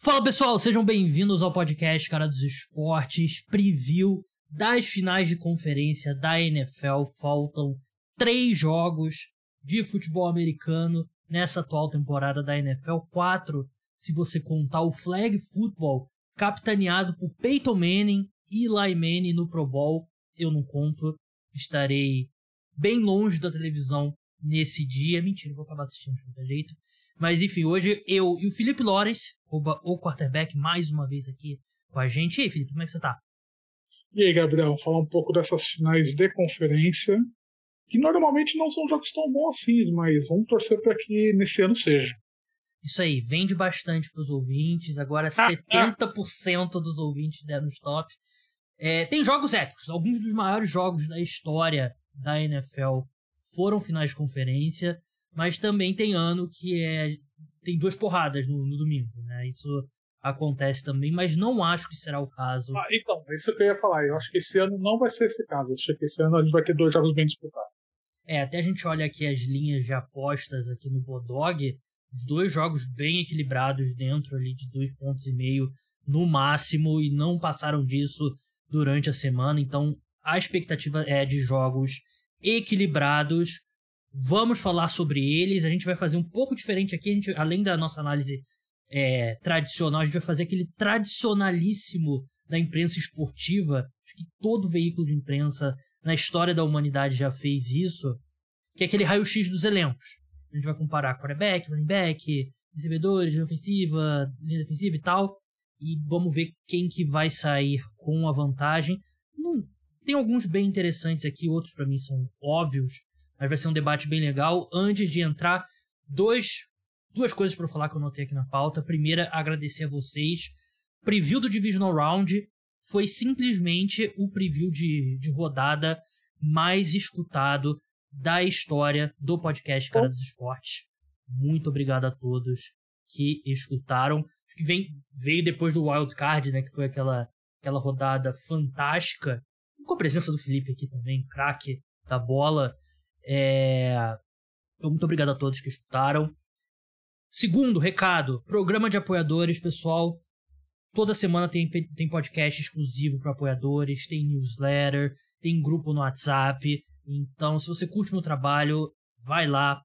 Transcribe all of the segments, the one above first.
Fala pessoal, sejam bem-vindos ao podcast Cara dos Esportes, preview das finais de conferência da NFL. Faltam 3 jogos de futebol americano nessa atual temporada da NFL, 4 se você contar o flag football capitaneado por Peyton Manning e Eli Manning no Pro Bowl. Eu não conto, estarei bem longe da televisão nesse dia. Mentira, vou acabar assistindo de qualquer jeito. Mas enfim, hoje eu e o Felipe Lawrence, o quarterback, mais uma vez aqui com a gente. E aí, Felipe, como é que você tá? E aí, Gabriel, falar um pouco dessas finais de conferência, que normalmente não são jogos tão bons assim, mas vamos torcer para que nesse ano seja. Isso aí, vende bastante para os ouvintes. Agora 70% dos ouvintes deram stop. Tem jogos épicos. Alguns dos maiores jogos da história da NFL foram finais de conferência, mas também tem ano que tem 2 porradas no domingo, né? Isso acontece também, mas não acho que será o caso. Então, é isso que eu ia falar. Eu acho que esse ano não vai ser esse caso. Eu acho que esse ano a gente vai ter 2 jogos bem disputados. Até a gente olha aqui as linhas de apostas aqui no Bodog, os 2 jogos bem equilibrados dentro ali de 2,5 pontos no máximo, e não passaram disso durante a semana. Então a expectativa é de jogos equilibrados. Vamos falar sobre eles. A gente vai fazer um pouco diferente aqui. Além da nossa análise tradicional, a gente vai fazer aquele tradicionalíssimo da imprensa esportiva. Acho que todo veículo de imprensa na história da humanidade já fez isso, que é aquele raio-x dos elencos. A gente vai comparar quarterback, running back, recebedores, linha ofensiva, linha defensiva e tal, e vamos ver quem que vai sair com a vantagem. Tem alguns bem interessantes aqui, outros para mim são óbvios, mas vai ser um debate bem legal. Antes de entrar, duas coisas para falar que eu notei aqui na pauta. Primeira, agradecer a vocês. Preview do Divisional Round foi simplesmente o preview de rodada mais escutado da história do podcast Cara dos Esportes. Muito obrigado a todos que escutaram. Acho que veio depois do Wild Card, né, que foi aquela rodada fantástica, com a presença do Felipe aqui também, craque da bola. Muito obrigado a todos que escutaram. Segundo recado, programa de apoiadores, pessoal. Toda semana tem podcast exclusivo para apoiadores, tem newsletter, tem grupo no WhatsApp. Então, se você curte meu trabalho, vai lá.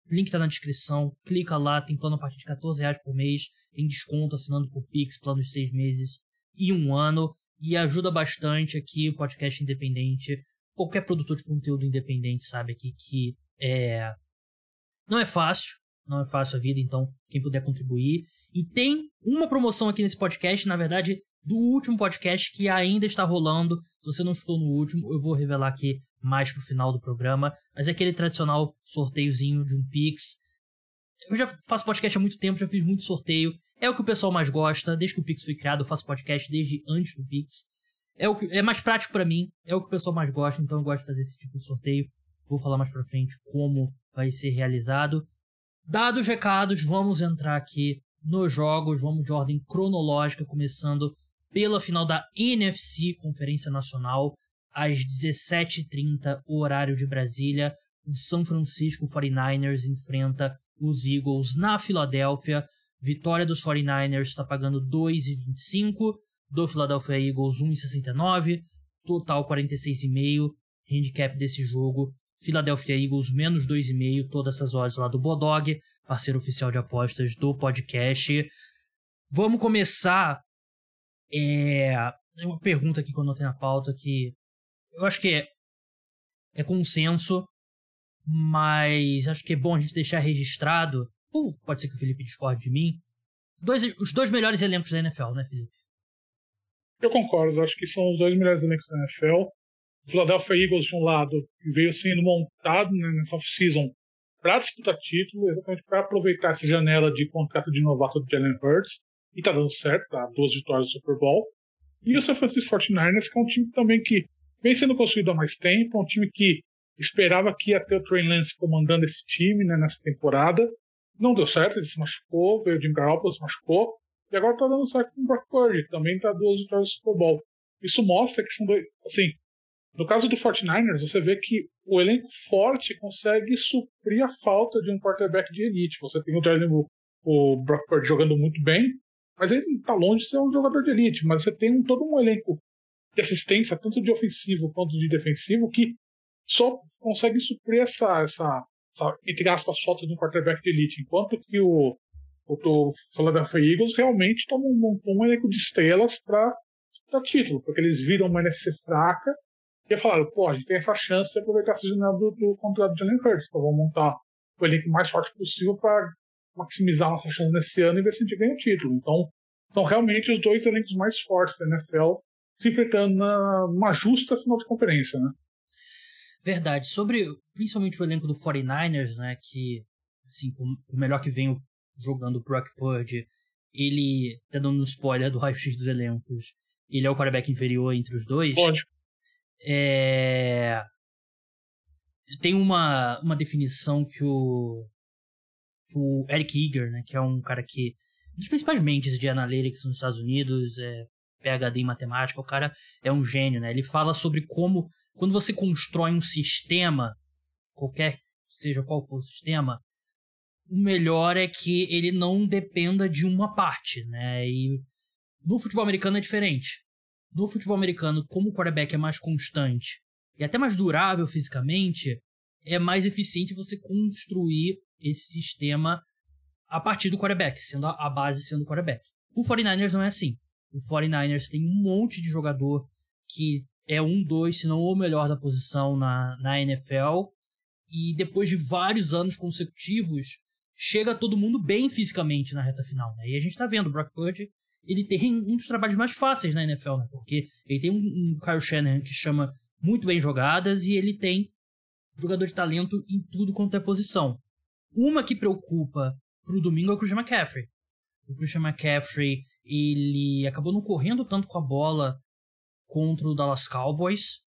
Link tá na descrição, clica lá, tem plano a partir de R$14 por mês, tem desconto assinando por Pix, plano de 6 meses e 1 ano. E ajuda bastante aqui o podcast independente. Qualquer produtor de conteúdo independente sabe aqui que não é fácil a vida, então quem puder contribuir. E tem uma promoção aqui nesse podcast, na verdade, do último podcast que ainda está rolando. Se você não escutou no último, eu vou revelar aqui mais pro final do programa, mas é aquele tradicional sorteiozinho de um Pix. Eu já faço podcast há muito tempo, já fiz muito sorteio. É o que o pessoal mais gosta. Desde que o Pix foi criado, eu faço podcast desde antes do Pix. É mais prático pra mim, é o que o pessoal mais gosta, então eu gosto de fazer esse tipo de sorteio. Vou falar mais pra frente como vai ser realizado. Dados os recados, vamos entrar aqui nos jogos, vamos de ordem cronológica, começando pela final da NFC, Conferência Nacional, às 17h30, horário de Brasília. O San Francisco 49ers enfrenta os Eagles na Filadélfia. Vitória dos 49ers está pagando 2,25, do Philadelphia Eagles 1,69, total 46,5, handicap desse jogo, Philadelphia Eagles menos 2,5, todas essas odds lá do Bodog, parceiro oficial de apostas do podcast. Vamos começar, uma pergunta aqui que eu anotei na pauta, que eu acho que é consenso, mas acho que é bom a gente deixar registrado. Pode ser que o Felipe discorde de mim. Os dois melhores elencos da NFL, né, Felipe? Eu concordo, acho que são os 2 melhores elencos da NFL. O Philadelphia Eagles, de um lado, veio sendo montado, né, nessa off-season para disputar título, exatamente para aproveitar essa janela de contrato de novato do Jalen Hurts, e tá dando certo, tá? 2 vitórias do Super Bowl. E o San Francisco 49ers, que é um time também que vem sendo construído há mais tempo, é um time que esperava que ia ter o Trey Lance comandando esse time, né, nessa temporada. Não deu certo, ele se machucou, veio o Jim Garoppolo, se machucou, e agora tá dando certo com o Brock Purdy, que também tá 2 vitórias do Super Bowl. Isso mostra que são 2, assim, no caso do 49ers, você vê que o elenco forte consegue suprir a falta de um quarterback de elite. Você tem o Brock Purdy jogando muito bem, Mas ele está longe de ser um jogador de elite, mas você tem todo um elenco de assistência, tanto de ofensivo quanto de defensivo, que só consegue suprir essa entre aspas, falta de um quarterback de elite, enquanto que o Philadelphia Eagles realmente montou um elenco de estrelas para título, porque eles viram uma NFC fraca e falaram, pô, a gente tem essa chance de aproveitar essa janela do contrato de Jalen Hurts, então vamos montar o elenco mais forte possível para maximizar nossa chance nesse ano e ver se a gente ganha o título. Então, são realmente os dois elencos mais fortes da NFL se enfrentando numa justa final de conferência, né? Verdade. Sobre, principalmente o elenco do 49ers, né, que, assim, o melhor que vem jogando o Brock Purdy, ele, até dando um spoiler do raio-x dos elencos, ele é o quarterback inferior entre os dois. Pode. Tem uma definição que o Eric Eager, né, que é um cara que, um dos principais mentes de analytics nos Estados Unidos, PhD em matemática, o cara é um gênio, né? Ele fala sobre como, quando você constrói um sistema, qualquer seja qual for o sistema, o melhor é que ele não dependa de uma parte, né? E no futebol americano é diferente. No futebol americano, como o quarterback é mais constante e até mais durável fisicamente, é mais eficiente você construir esse sistema a partir do quarterback, sendo a base sendo o quarterback. O 49ers não é assim. O 49ers tem um monte de jogador que é 1-2, se não o melhor da posição na NFL, e depois de vários anos consecutivos, chega todo mundo bem fisicamente na reta final, né? E a gente tá vendo, o Brock Purdy, ele tem um dos trabalhos mais fáceis na NFL, né? Porque ele tem um Kyle Shanahan que chama muito bem jogadas e ele tem jogador de talento em tudo quanto é posição. Uma que preocupa pro domingo é o Christian McCaffrey. O Christian McCaffrey, ele acabou não correndo tanto com a bola contra o Dallas Cowboys.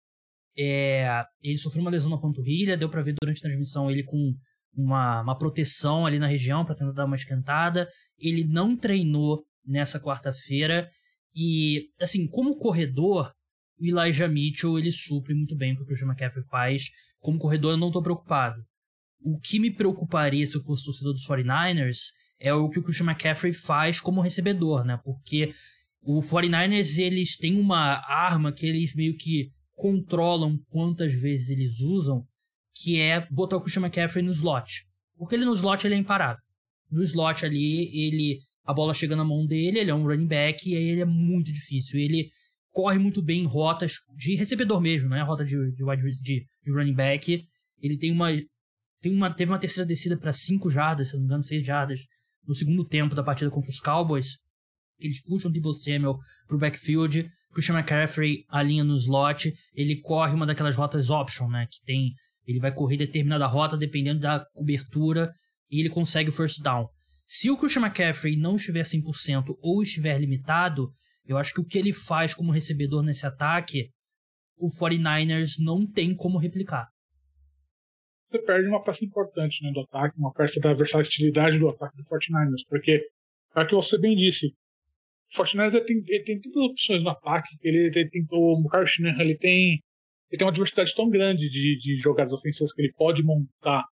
Ele sofreu uma lesão na panturrilha, deu pra ver durante a transmissão ele com uma proteção ali na região para tentar dar uma esquentada. Ele não treinou nessa quarta-feira e, assim, como corredor, o Elijah Mitchell, ele supre muito bem o que o Christian McCaffrey faz. Como corredor, eu não tô preocupado. O que me preocuparia se eu fosse torcedor dos 49ers é o que o Christian McCaffrey faz como recebedor, né? Porque o 49ers, eles têm uma arma que eles meio que controlam quantas vezes eles usam, que é botar o Christian McCaffrey no slot. Porque ele no slot ele é imparável. No slot ali, a bola chega na mão dele, ele é um running back, e aí ele é muito difícil. Ele corre muito bem em rotas de recebedor mesmo, não é rota de running back. Ele teve uma terceira descida para 5 jardas, se não me engano, 6 jardas, no segundo tempo da partida contra os Cowboys. Eles puxam o Deebo Samuel pro backfield, Christian McCaffrey alinha no slot, ele corre uma daquelas rotas option, né, que tem, ele vai correr determinada rota dependendo da cobertura e ele consegue o first down. Se o Christian McCaffrey não estiver 100% ou estiver limitado, eu acho que o que ele faz como recebedor nesse ataque, o 49ers não tem como replicar. Você perde uma peça importante, né, do ataque, uma peça da versatilidade do ataque do 49ers, porque, é o que você bem disse, o 49ers ele tem tantas opções no ataque, ele tem o Kyle Shanahan, ele tem uma diversidade tão grande de jogadas ofensivas que ele pode montar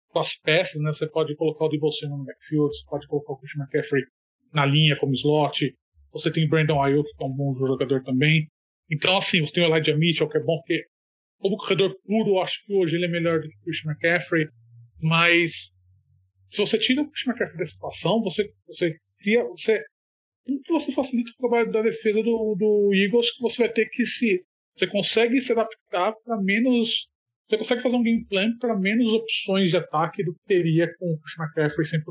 com as peças, né? Você pode colocar o Deebo Samuel no backfield, você pode colocar o Christian McCaffrey na linha como slot, você tem o Brandon Ayuk, que é um bom jogador também. Então, assim, você tem o Elijah Mitchell, que é bom, porque como corredor puro, eu acho que hoje ele é melhor do que o Christian McCaffrey, mas se você tira o Christian McCaffrey dessa situação, você facilita o trabalho da defesa do Eagles, que você vai ter que você consegue se adaptar para menos, você consegue fazer um game plan para menos opções de ataque do que teria com o Christian McCaffrey 100%.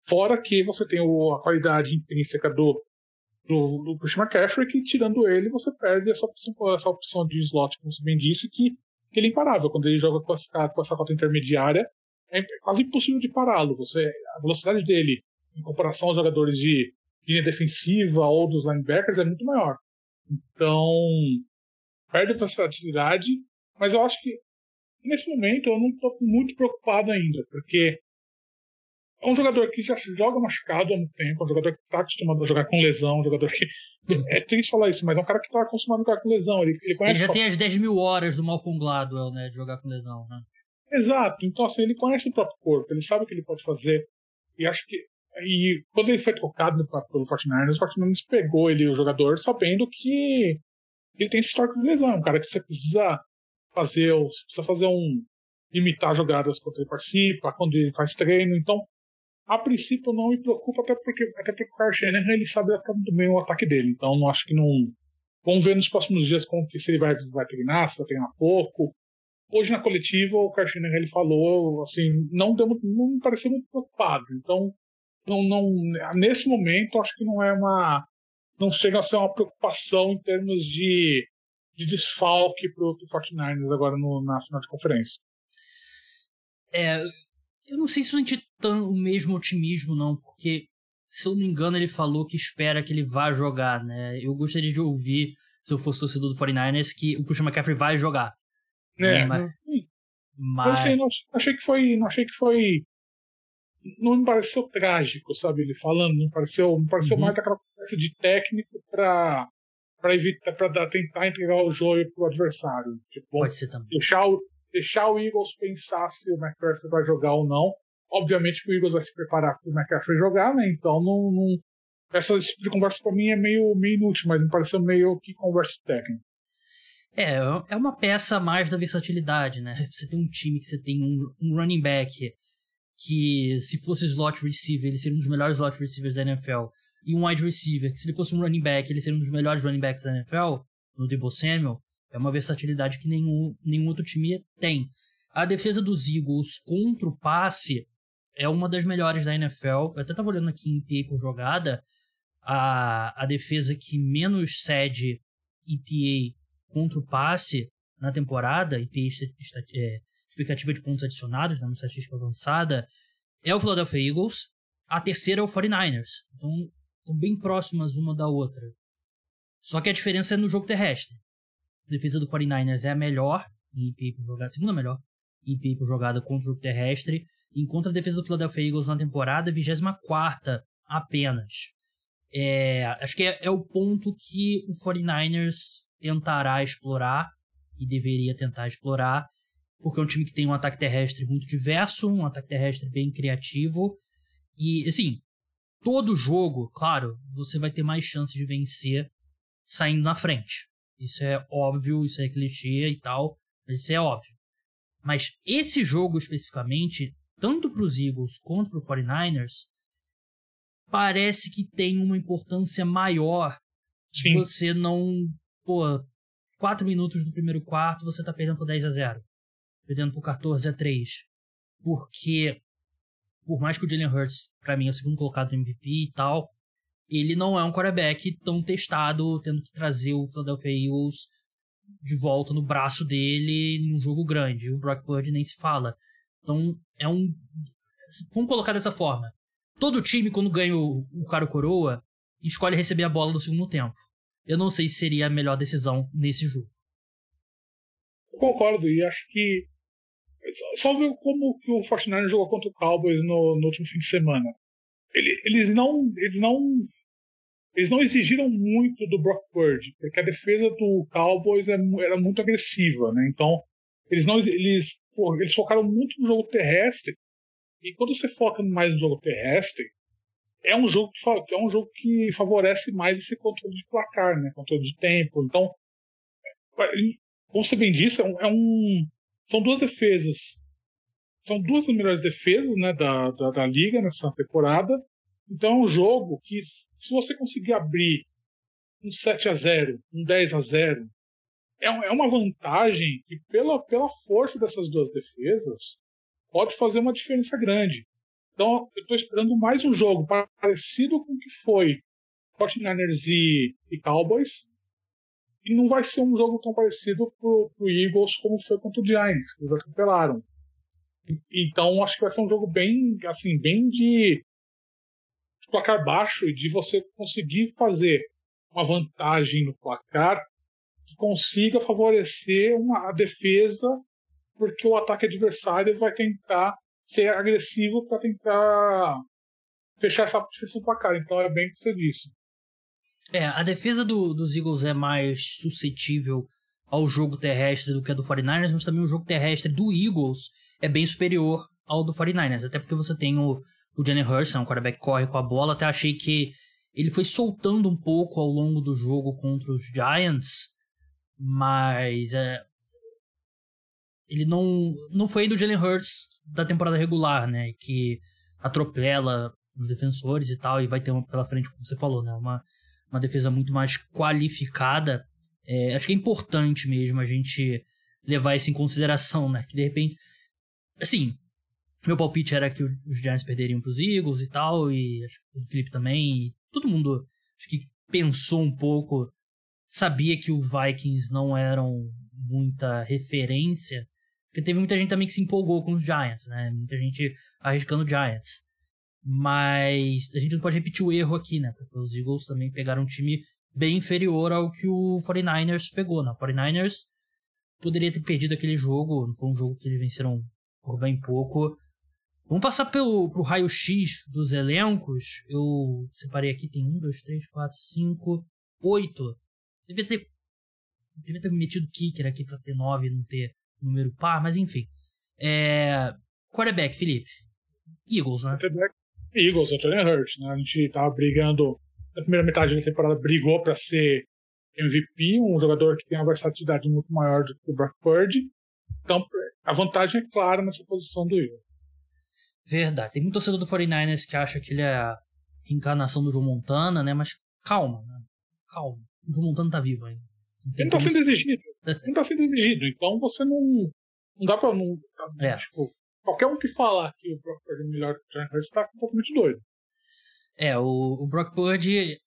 Fora que você tem a qualidade intrínseca do Christian McCaffrey, que tirando ele, você perde essa opção de slot, como você bem disse, que ele é imparável. Quando ele joga com essa rota intermediária, é quase impossível de pará-lo. A velocidade dele, em comparação aos jogadores de linha defensiva ou dos linebackers, é muito maior. Então, perde a versatilidade, mas eu acho que nesse momento eu não estou muito preocupado ainda, porque é um jogador que já joga machucado há muito tempo, é um jogador que está acostumado a jogar com lesão, um jogador que... É triste falar isso, mas é um cara que está acostumado a jogar com lesão. Ele já tem as 10 mil horas do Malcolm Gladwell, né, de jogar com lesão, né? Exato. Então, assim, ele conhece o próprio corpo, ele sabe o que ele pode fazer. E acho que E quando ele foi trocado pelo 49ers, o 49ers pegou ele, o jogador, sabendo que ele tem esse histórico de lesão. Um cara que você precisa fazer imitar jogadas quando ele participa, quando ele faz treino. Então, a princípio não me preocupa, até porque o Kyle Shanahan ele sabe adaptar muito bem o ataque dele. Então, não acho que não. Vamos ver nos próximos dias se ele vai treinar, se vai treinar pouco. Hoje na coletiva o Kyle Shanahan ele falou assim, não me pareceu muito preocupado. Então, nesse momento acho que não chega a ser uma preocupação em termos de desfalque pro 49ers agora na final de conferência. Eu não sei se eu senti o mesmo otimismo, não, porque, se eu não me engano, ele falou que espera que ele vá jogar, né? Eu gostaria de ouvir, se eu fosse torcedor do 49ers, que o Christian McCaffrey vai jogar. Mas assim, não achei que foi. Não me pareceu trágico, sabe? Ele falando, me pareceu mais aquela coisa de técnico para tentar entregar o joio pro adversário. Tipo, pode ser também. Deixar o Eagles pensar se o McCaffrey vai jogar ou não. Obviamente que o Eagles vai se preparar para o McCaffrey jogar, né? Então essa tipo de conversa para mim é meio inútil, mas me pareceu meio que conversa técnica. É uma peça a mais da versatilidade, né? Você tem um time que você tem um running back que, se fosse slot receiver, ele seria um dos melhores slot receivers da NFL, e um wide receiver que, se ele fosse um running back, ele seria um dos melhores running backs da NFL, no Deebo Samuel. É uma versatilidade que nenhum outro time tem. A defesa dos Eagles contra o passe é uma das melhores da NFL. Eu até estava olhando aqui em EPA por jogada. A defesa que menos cede EPA contra o passe na temporada, EPA expectativa de pontos adicionados, na estatística avançada, é o Philadelphia Eagles. A terceira é o 49ers. Então, estão bem próximas uma da outra. Só que a diferença é no jogo terrestre. A defesa do 49ers é a melhor em EPA por jogada, a segunda melhor em EPA por jogada contra o jogo terrestre, enquanto a defesa do Philadelphia Eagles na temporada é 24ª apenas. Acho que é o ponto que o 49ers tentará explorar, e deveria tentar explorar, porque é um time que tem um ataque terrestre muito diverso, um ataque terrestre bem criativo, e, assim, todo jogo, claro, você vai ter mais chances de vencer saindo na frente. Isso é óbvio, isso é clichê e tal, mas isso é óbvio. Mas esse jogo especificamente, tanto para os Eagles quanto para o 49ers, parece que tem uma importância maior. Sim. Você não... 4 minutos do primeiro quarto, você tá perdendo por 10-0. Perdendo por 14-3. Porque, por mais que o Jalen Hurts, pra mim, é o segundo colocado no MVP e tal, ele não é um quarterback tão testado, tendo que trazer o Philadelphia Eagles de volta no braço dele num jogo grande. O Brock Purdy nem se fala. Então, vamos colocar dessa forma. Todo time, quando ganha o cara coroa, escolhe receber a bola no segundo tempo. Eu não sei se seria a melhor decisão nesse jogo. Eu concordo, e acho que só ver como que o 49ers jogou contra o Cowboys no último fim de semana. Eles não exigiram muito do Brock Purdy, porque a defesa do Cowboys era muito agressiva, né? Então eles focaram muito no jogo terrestre, e quando você foca mais no jogo terrestre, é um jogo que favorece mais esse controle de placar, né? Controle de tempo. Então, como você bem disse, são duas defesas. São duas das melhores defesas, né, da liga nessa temporada. Então é um jogo que, se você conseguir abrir um 7-0, um 10-0, é uma vantagem que, pela força dessas duas defesas, pode fazer uma diferença grande. Então eu estou esperando mais um jogo parecido com o que foi 49ers e Cowboys, e não vai ser um jogo tão parecido pro Eagles como foi contra o Giants, que eles atropelaram. Então acho que vai ser um jogo bem de placar baixo, e de você conseguir fazer uma vantagem no placar que consiga favorecer a defesa, porque o ataque adversário vai tentar ser agressivo para tentar fechar essa diferença no placar. Então é bem o que você disse. A defesa dos Eagles é mais suscetível ao jogo terrestre do que a do 49ers, mas também o jogo terrestre do Eagles é bem superior ao do 49ers, até porque você tem o o Jalen Hurts, um quarterback que corre com a bola. Até achei que ele foi soltando um pouco ao longo do jogo contra os Giants, mas ele não foi do Jalen Hurts da temporada regular, né? Que atropela os defensores e tal, e vai ter pela frente, como você falou, né? Uma defesa muito mais qualificada. Acho que é importante mesmo a gente levar isso em consideração, né? Que de repente, assim, meu palpite era que os Giants perderiam para os Eagles e tal, e acho que o Felipe também, e todo mundo acho que pensou um pouco, sabia que os Vikings não eram muita referência, porque teve muita gente também que se empolgou com os Giants, né? Muita gente arriscando Giants. Mas a gente não pode repetir o erro aqui, né? Porque os Eagles também pegaram um time bem inferior ao que o 49ers pegou, né? O 49ers poderia ter perdido aquele jogo, não foi um jogo que eles venceram por bem pouco. Vamos passar pro raio-x dos elencos. Eu separei aqui, tem 1, 2, 3, 4, 5, 8. Devia ter metido kicker aqui pra ter 9 e não ter número par, mas enfim. Quarterback, Felipe. Eagles, né? Eagles, o Jalen Hurts, né? A gente tava brigando, na primeira metade da temporada, brigou pra ser MVP, um jogador que tem uma versatilidade muito maior do que o Brock Purdy. Então, a vantagem é clara nessa posição do Eagles. Verdade. Tem muito torcedor do 49ers que acha que ele é a reencarnação do Joe Montana, né? Mas calma, né? Calma. O Joe Montana tá vivo ainda. Ele não tá sendo exigido. Não tá sendo exigido. Então você não dá pra... Tipo, qualquer um que falar que o Brock Purdy é melhor que o Jalen Hurts tá completamente doido. O Brock Purdy,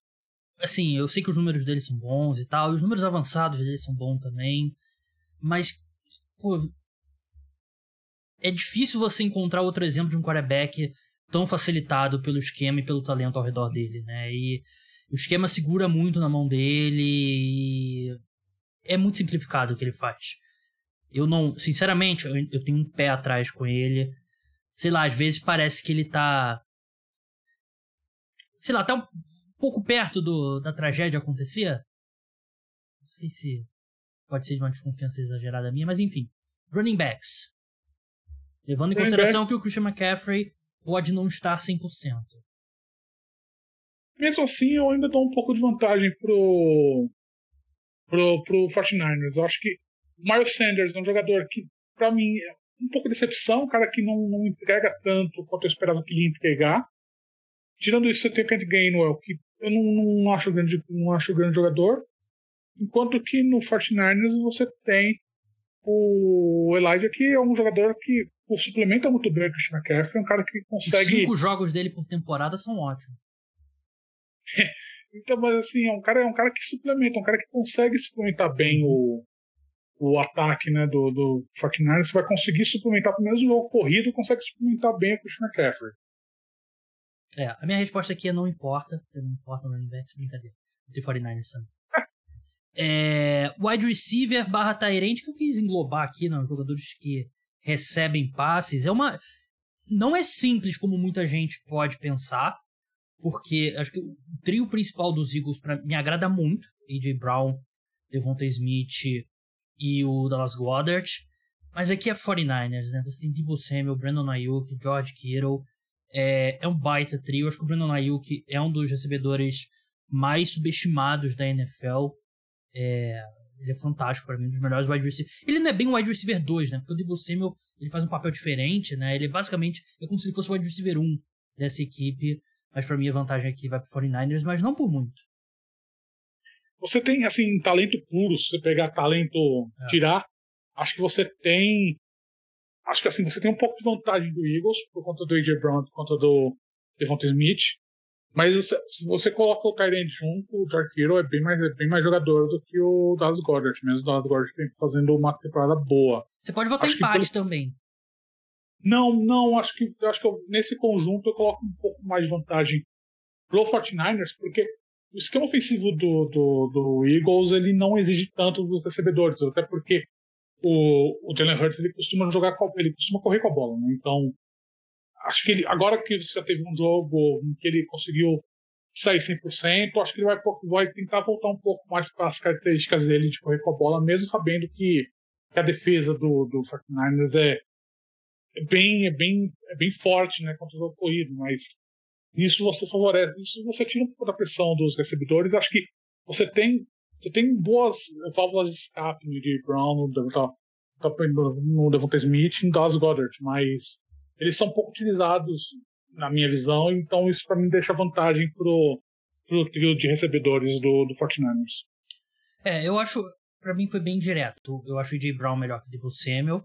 assim, eu sei que os números dele são bons e tal, e os números avançados dele são bons também, mas, pô, é difícil você encontrar outro exemplo de um quarterback tão facilitado pelo esquema e pelo talento ao redor dele, né? E o esquema segura muito na mão dele e é muito simplificado o que ele faz. Eu não, sinceramente, eu tenho um pé atrás com ele. Sei lá, às vezes parece que ele tá... Sei lá, tá um pouco perto da tragédia acontecer. Não sei se pode ser de uma desconfiança exagerada minha, mas enfim. Running backs. Levando em consideração que o Christian McCaffrey pode não estar 100%. Mesmo assim, eu ainda dou um pouco de vantagem pro 49ers. Eu acho que o Miles Sanders é um jogador que, pra mim, é um pouco de decepção, um cara que não entrega tanto quanto eu esperava que ele ia entregar. Tirando isso, você tem o Kent Gainwell, que eu não acho grande jogador. Enquanto que no 49ers você tem o Elijah, que é um jogador que suplementa muito bem o Christian McCaffrey, é um cara que consegue... Os 5 jogos dele por temporada são ótimos. Então, mas assim, é um cara que suplementa, um cara que consegue suplementar bem o ataque, né, do 49ers. Você vai conseguir suplementar, pelo menos o jogo corrido, consegue suplementar bem o Christian McCaffrey. A minha resposta aqui é não importa. Não importa o running backs, brincadeira. Do 49ers também. Wide receiver / tight end, que eu quis englobar aqui, né, jogadores que recebem passes. Não é simples como muita gente pode pensar, porque acho que o trio principal dos Eagles me agrada muito. A.J. Brown, Devonta Smith e o Dallas Goedert. Mas aqui é 49ers, né? Você tem Deebo Samuel, Brandon Ayuk, George Kittle. É um baita trio. Acho que o Brandon Ayuk é um dos recebedores mais subestimados da NFL. Ele é fantástico pra mim, um dos melhores wide receivers. Ele não é bem um wide receiver 2, né? Porque o Deebo Samuel, ele faz um papel diferente, né? Ele basicamente é como se ele fosse o wide receiver 1 dessa equipe. Mas pra mim a vantagem aqui vai pro 49ers, mas não por muito. Você tem, assim, talento puro. Se você pegar talento, tirar, acho que você tem... Acho que assim, você tem um pouco de vantagem do Eagles, por conta do A.J. Brown, por conta do Devonta Smith. Mas se você coloca o tight end junto, o George Kittle é bem mais jogador do que o Dallas Goedert. Mesmo o Dallas Goedert tem fazendo uma temporada boa. Você pode votar empate também. Não, acho que nesse conjunto eu coloco um pouco mais de vantagem pro 49ers, porque o esquema ofensivo do Eagles, ele não exige tanto dos recebedores, até porque o Jalen Hurts, ele costuma correr com a bola, né? Então, acho que agora que você já teve um jogo em que ele conseguiu sair 100%, acho que ele vai tentar voltar um pouco mais para as características dele de correr com a bola, mesmo sabendo que a defesa do 49ers bem forte, né, contra o jogo corrido, mas nisso você favorece, isso você tira um pouco da pressão dos recebedores. Acho que você tem boas válvulas de escape no J. Brown, no Devonta Smith e no Dallas Goedert, mas eles são pouco utilizados na minha visão, então isso para mim deixa vantagem pro trio de recebedores do 49ers. Eu acho, pra mim foi bem direto. Eu acho o J. Brown melhor que o Deebo Samuel.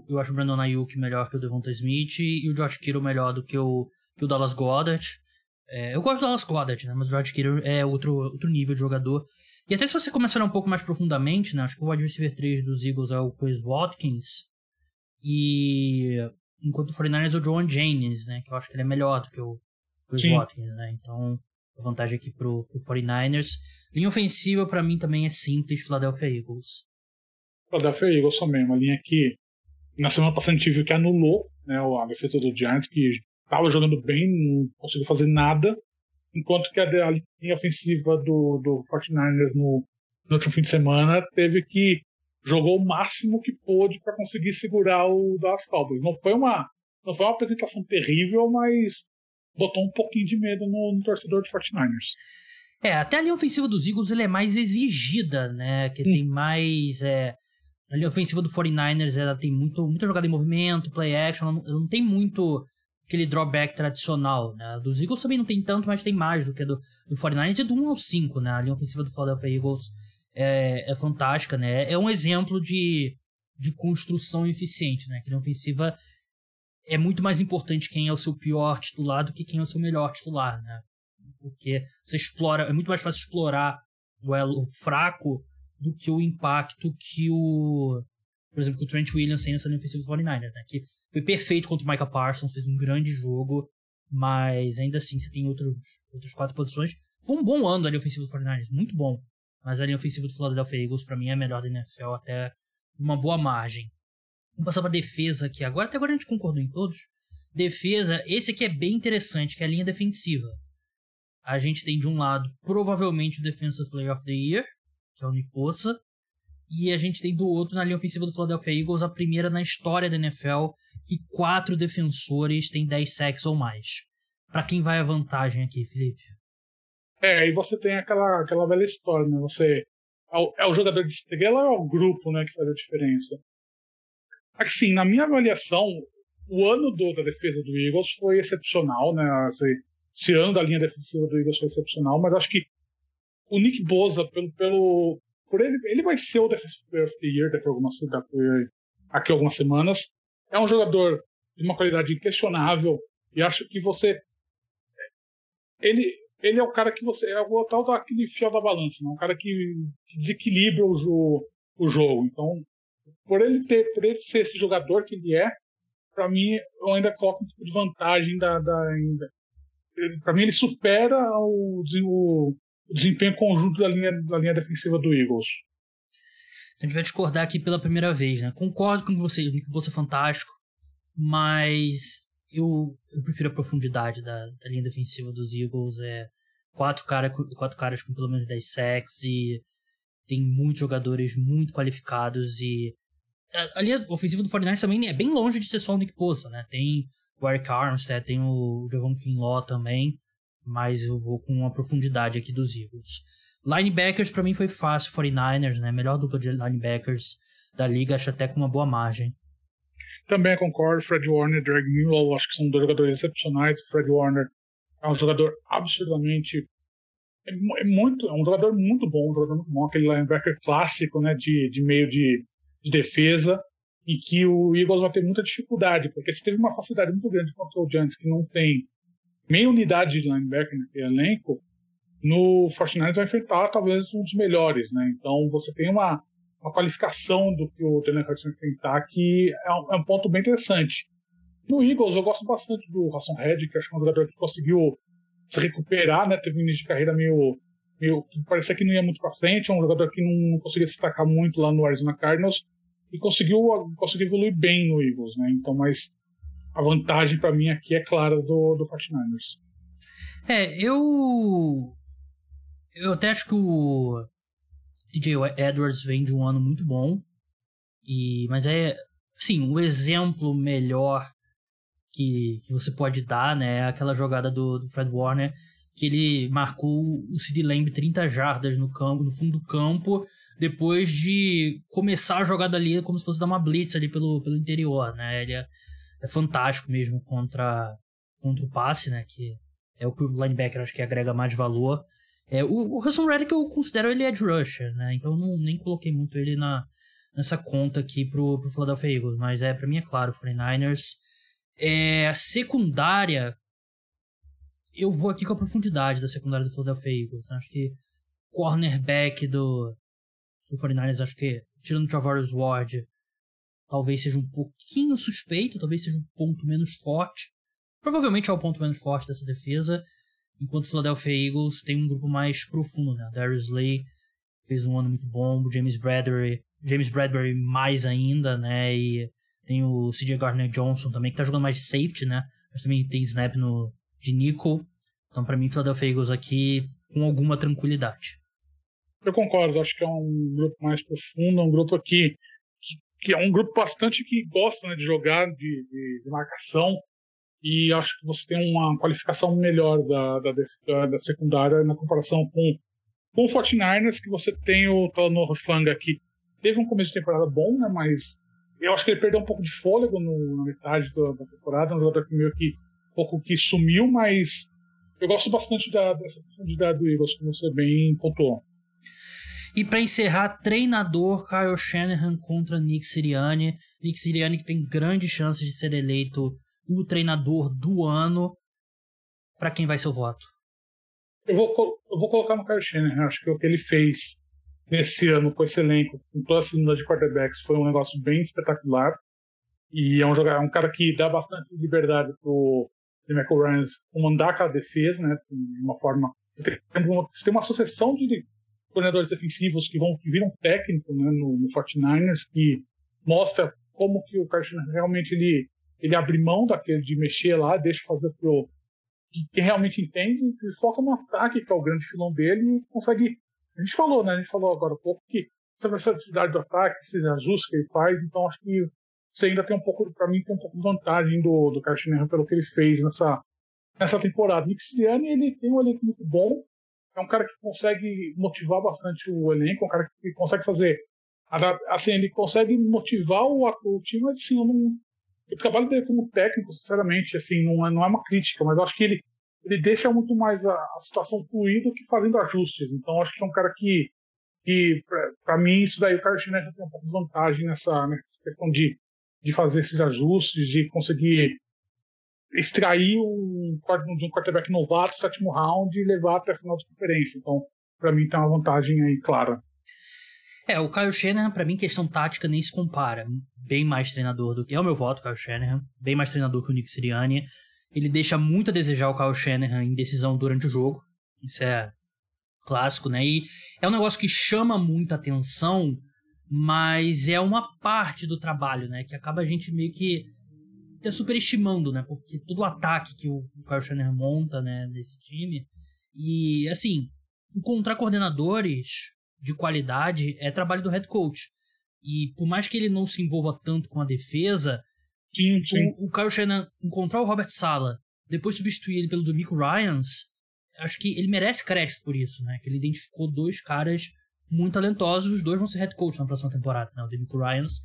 Eu acho o Brandon Ayuk melhor que o Devonta Smith e o George Kittle melhor do que o Dallas Goedert. Eu gosto do Dallas Goedert, né? Mas o George Kittle é outro nível de jogador. E até se você começar a olhar um pouco mais profundamente, né? Acho que o wide receiver 3 dos Eagles é o Chris Watkins. E enquanto o 49ers é o Joan Jennings, né? Que eu acho que ele é melhor do que o Chris Watkins, né? Então, a vantagem aqui pro 49ers. Linha ofensiva, pra mim, também é simples. Philadelphia Eagles. Philadelphia Eagles também, uma linha que na semana passada a gente viu que anulou, né, a defesa do Giants, que estava jogando bem, não conseguiu fazer nada, enquanto que a linha ofensiva do 49ers no último fim de semana jogou o máximo que pôde para conseguir segurar o Dallas Cowboys. Não foi uma apresentação terrível, mas botou um pouquinho de medo no torcedor do 49ers. Até a linha ofensiva dos Eagles ela é mais exigida, né? Que tem mais... A linha ofensiva do 49ers ela tem muita jogada em movimento, play action, ela não tem muito aquele drawback tradicional, né? Dos Eagles também não tem tanto, mas tem mais do que a do 49ers e do 1 ao 5, né? A linha ofensiva do Philadelphia Eagles é fantástica, né? É um exemplo de construção eficiente, né? Que a linha ofensiva é muito mais importante quem é o seu pior titular do que quem é o seu melhor titular, né? Porque é muito mais fácil explorar o elo fraco do que o impacto que por exemplo, que o Trent Williams tem nessa linha ofensiva do 49ers, né? Que foi perfeito contra o Micah Parsons, fez um grande jogo, mas ainda assim você tem outras 4 posições. Foi um bom ano da linha ofensiva do 49ers, muito bom. Mas a linha ofensiva do Philadelphia Eagles, pra mim, é a melhor da NFL, até uma boa margem. Vamos passar pra defesa aqui agora. Até agora a gente concordou em todos. Defesa, esse aqui é bem interessante, que é a linha defensiva. A gente tem de um lado, provavelmente, o Defensive Player of the Year, que é o Nick Bosa. E a gente tem do outro, na linha ofensiva do Philadelphia Eagles, a primeira na história da NFL, que 4 defensores têm 10 sacks ou mais. Pra quem vai a vantagem aqui, Felipe? E você tem aquela velha história, né? Você é o jogador de estrela ou é o grupo, né, que faz a diferença? Assim, na minha avaliação, o ano da defesa do Eagles foi excepcional, né? Esse ano da linha defensiva do Eagles foi excepcional, mas acho que o Nick Bosa, por ele vai ser o Defensive Player of the Year daqui a algumas semanas. É um jogador de uma qualidade inquestionável e acho que ele é o cara que é o tal daquele fiel da balança, né? Um cara que desequilibra o jogo. Então, por ele ser esse jogador que ele é, para mim, eu ainda coloco um tipo de vantagem para mim, ele supera o desempenho conjunto da linha defensiva do Eagles. A gente vai discordar aqui pela primeira vez, né? Concordo com você é fantástico, mas eu prefiro a profundidade da linha defensiva dos Eagles. 4 caras com pelo menos 10 sacks e tem muitos jogadores muito qualificados e a linha ofensiva do 49ers também é bem longe de ser só o Nick Bosa, né? Tem o Eric Armstead, tem o Javon Kinlaw também, mas eu vou com a profundidade aqui dos Eagles. Linebackers pra mim foi fácil, 49ers, né? Melhor dupla de linebackers da liga, acho até com uma boa margem. Também concordo, Fred Warner e Drake Newell, acho que são 2 jogadores excepcionais. O Fred Warner é um jogador absurdamente... É um jogador muito bom, aquele linebacker clássico, né, de meio de defesa, e que o Eagles vai ter muita dificuldade, porque se teve uma facilidade muito grande contra o Giants, que não tem meia unidade de linebacker naquele elenco, no 49ers vai enfrentar talvez um dos melhores, né? Então você tem uma qualificação do que o Jalen Hurts vai enfrentar, que é um ponto bem interessante. No Eagles, eu gosto bastante do Hassan Reddick, que acho que é um jogador que conseguiu se recuperar, né? Teve um início de carreira meio que parecia que não ia muito para frente, é um jogador que não conseguia se destacar muito lá no Arizona Cardinals e conseguiu evoluir bem no Eagles, né? Então, mas a vantagem para mim aqui é clara do 49ers. Eu até acho que o TJ Edwards vem de um ano muito bom, mas Assim, um exemplo melhor que você pode dar, né, é aquela jogada do Fred Warner, que ele marcou o CeeDee Lamb 30 jardas no fundo do campo, depois de começar a jogada ali como se fosse dar uma blitz ali pelo interior, né? Ele é fantástico mesmo contra o passe, né? Que é o que o linebacker acho que agrega mais valor. O Hudson Reddick eu considero ele edge rusher, né? Então nem coloquei muito ele nessa conta aqui pro Philadelphia Eagles, mas pra mim é claro, 49ers. A secundária, eu vou aqui com a profundidade da secundária do Philadelphia Eagles, né? Acho que cornerback do 49ers, acho que tirando o Travarius Ward, talvez seja um pouquinho suspeito, talvez seja um ponto menos forte. Provavelmente é o ponto menos forte dessa defesa, enquanto o Philadelphia Eagles tem um grupo mais profundo, né? Darius Slay fez um ano muito bom, o James Bradbury mais ainda, né? E tem o CJ Gardner-Johnson também, que tá jogando mais de safety, né? Mas também tem snap de nickel. Então, pra mim, Philadelphia Eagles aqui com alguma tranquilidade. Eu concordo, acho que é um grupo mais profundo, um grupo aqui que é um grupo bastante que gosta, né, de jogar, de marcação, e acho que você tem uma qualificação melhor da secundária na comparação com o 49ers, que você tem o Talanoa Hufanga, que teve um começo de temporada bom, né, mas eu acho que ele perdeu um pouco de fôlego na metade da temporada, um jogador que meio que um pouco que sumiu, mas eu gosto bastante dessa profundidade do Eagles, como você bem pontuou. E para encerrar, treinador Kyle Shanahan contra Nick Sirianni. Nick Sirianni que tem grande chance de ser eleito o treinador do ano. Para quem vai ser o voto? Eu vou colocar no Kyle Shanahan. Acho que o que ele fez nesse ano com esse elenco, com toda a segunda de quarterbacks, foi um negócio bem espetacular. E é um cara que dá bastante liberdade pro DeMeco Ryans comandar aquela defesa, né? De uma forma. Você tem uma sucessão de coordenadores defensivos que viram técnico, né, no 49ers, que mostra como que o Carson realmente ele abre mão daquele de mexer lá, deixa fazer pro quem realmente entende, e foca no ataque, que é o grande filão dele, e consegue. A gente falou agora há pouco que essa versatilidade do ataque, esses ajustes que ele faz, então acho que você ainda tem um pouco, para mim, tem um pouco de vantagem do Carson pelo que ele fez nessa temporada. Nick Sirianni, ele tem um elenco muito bom. É um cara que consegue motivar bastante o elenco, é um cara que consegue fazer. Assim, ele consegue motivar o time, mas assim, o trabalho dele como técnico, sinceramente, assim, não é uma crítica, mas eu acho que ele deixa muito mais a situação fluir do que fazendo ajustes. Então, acho que é um cara que para mim, isso daí, o Kyle Shanahan tem um pouco de vantagem nessa questão de fazer esses ajustes, de conseguir extrair de um quarterback novato, sétimo round, e levar até a final de conferência. Então, para mim, tem uma vantagem aí clara. O Kyle Shanahan, para mim, questão tática nem se compara. Bem mais treinador do que... É o meu voto, Kyle Shanahan. Bem mais treinador que o Nick Sirianni. Ele deixa muito a desejar o Kyle Shanahan em decisão durante o jogo. Isso é clássico, né? E é um negócio que chama muita atenção, mas é uma parte do trabalho, né? Que acaba a gente meio que até superestimando, né? Porque todo o ataque que o Kyle Shanahan monta, né, nesse time. E, assim, encontrar coordenadores de qualidade é trabalho do head coach. E por mais que ele não se envolva tanto com a defesa, sim. O Kyle Shanahan encontrar o Robert Saleh, depois substituir ele pelo DeMeco Ryans, acho que ele merece crédito por isso, né? Que ele identificou dois caras muito talentosos, os dois vão ser head coach na próxima temporada, né? O DeMeco Ryans,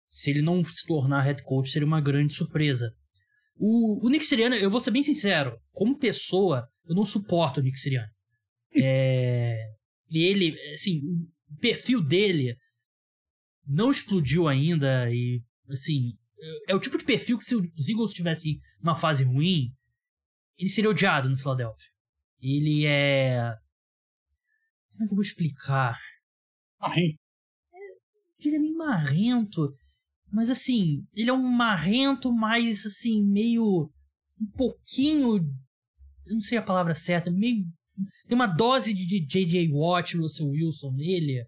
se ele não se tornar head coach, seria uma grande surpresa. O Nick Sirianni, eu vou ser bem sincero, como pessoa, eu não suporto o Nick Sirianni. E ele, assim, o perfil dele não explodiu ainda e, assim, é o tipo de perfil que se os Eagles tivessem uma fase ruim, ele seria odiado no Philadelphia. Ele é... Como é que eu vou explicar? Marrento. Ele é meio marrento, mas, assim, ele é um marrento, mas, assim, meio... um pouquinho... Eu não sei a palavra certa, meio... Tem uma dose de J.J. Watt, Russell Wilson nele.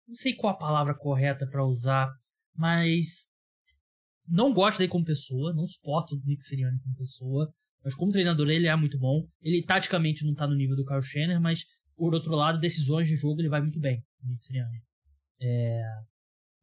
Não sei qual a palavra correta pra usar, mas não gosto dele como pessoa, não suporto o Nick Sirianni como pessoa, mas como treinador ele é muito bom. Ele taticamente não tá no nível do Kyle Shanahan, mas por outro lado, decisões de jogo ele vai muito bem, o Nick Sirianni.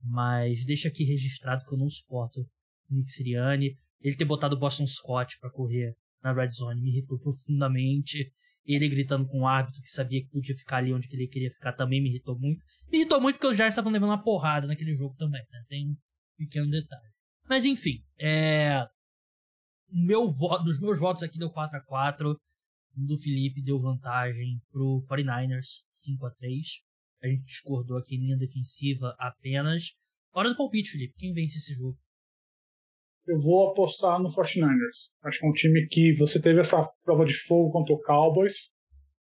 Mas deixa aqui registrado que eu não suporto o Nick Sirianni. Ele ter botado o Boston Scott pra correr na Red Zone me irritou profundamente. Ele gritando com o árbitro que sabia que podia ficar ali onde ele queria ficar também me irritou muito. Me irritou muito porque os Giants estavam levando uma porrada naquele jogo também, né? Tem um pequeno detalhe. Mas enfim, nos meus votos aqui deu 4-4. Do Felipe deu vantagem pro 49ers, 5-3. A gente discordou aqui em linha defensiva apenas. Hora do palpite, Felipe. Quem vence esse jogo? Eu vou apostar no 49ers. Acho que é um time que você teve essa prova de fogo contra o Cowboys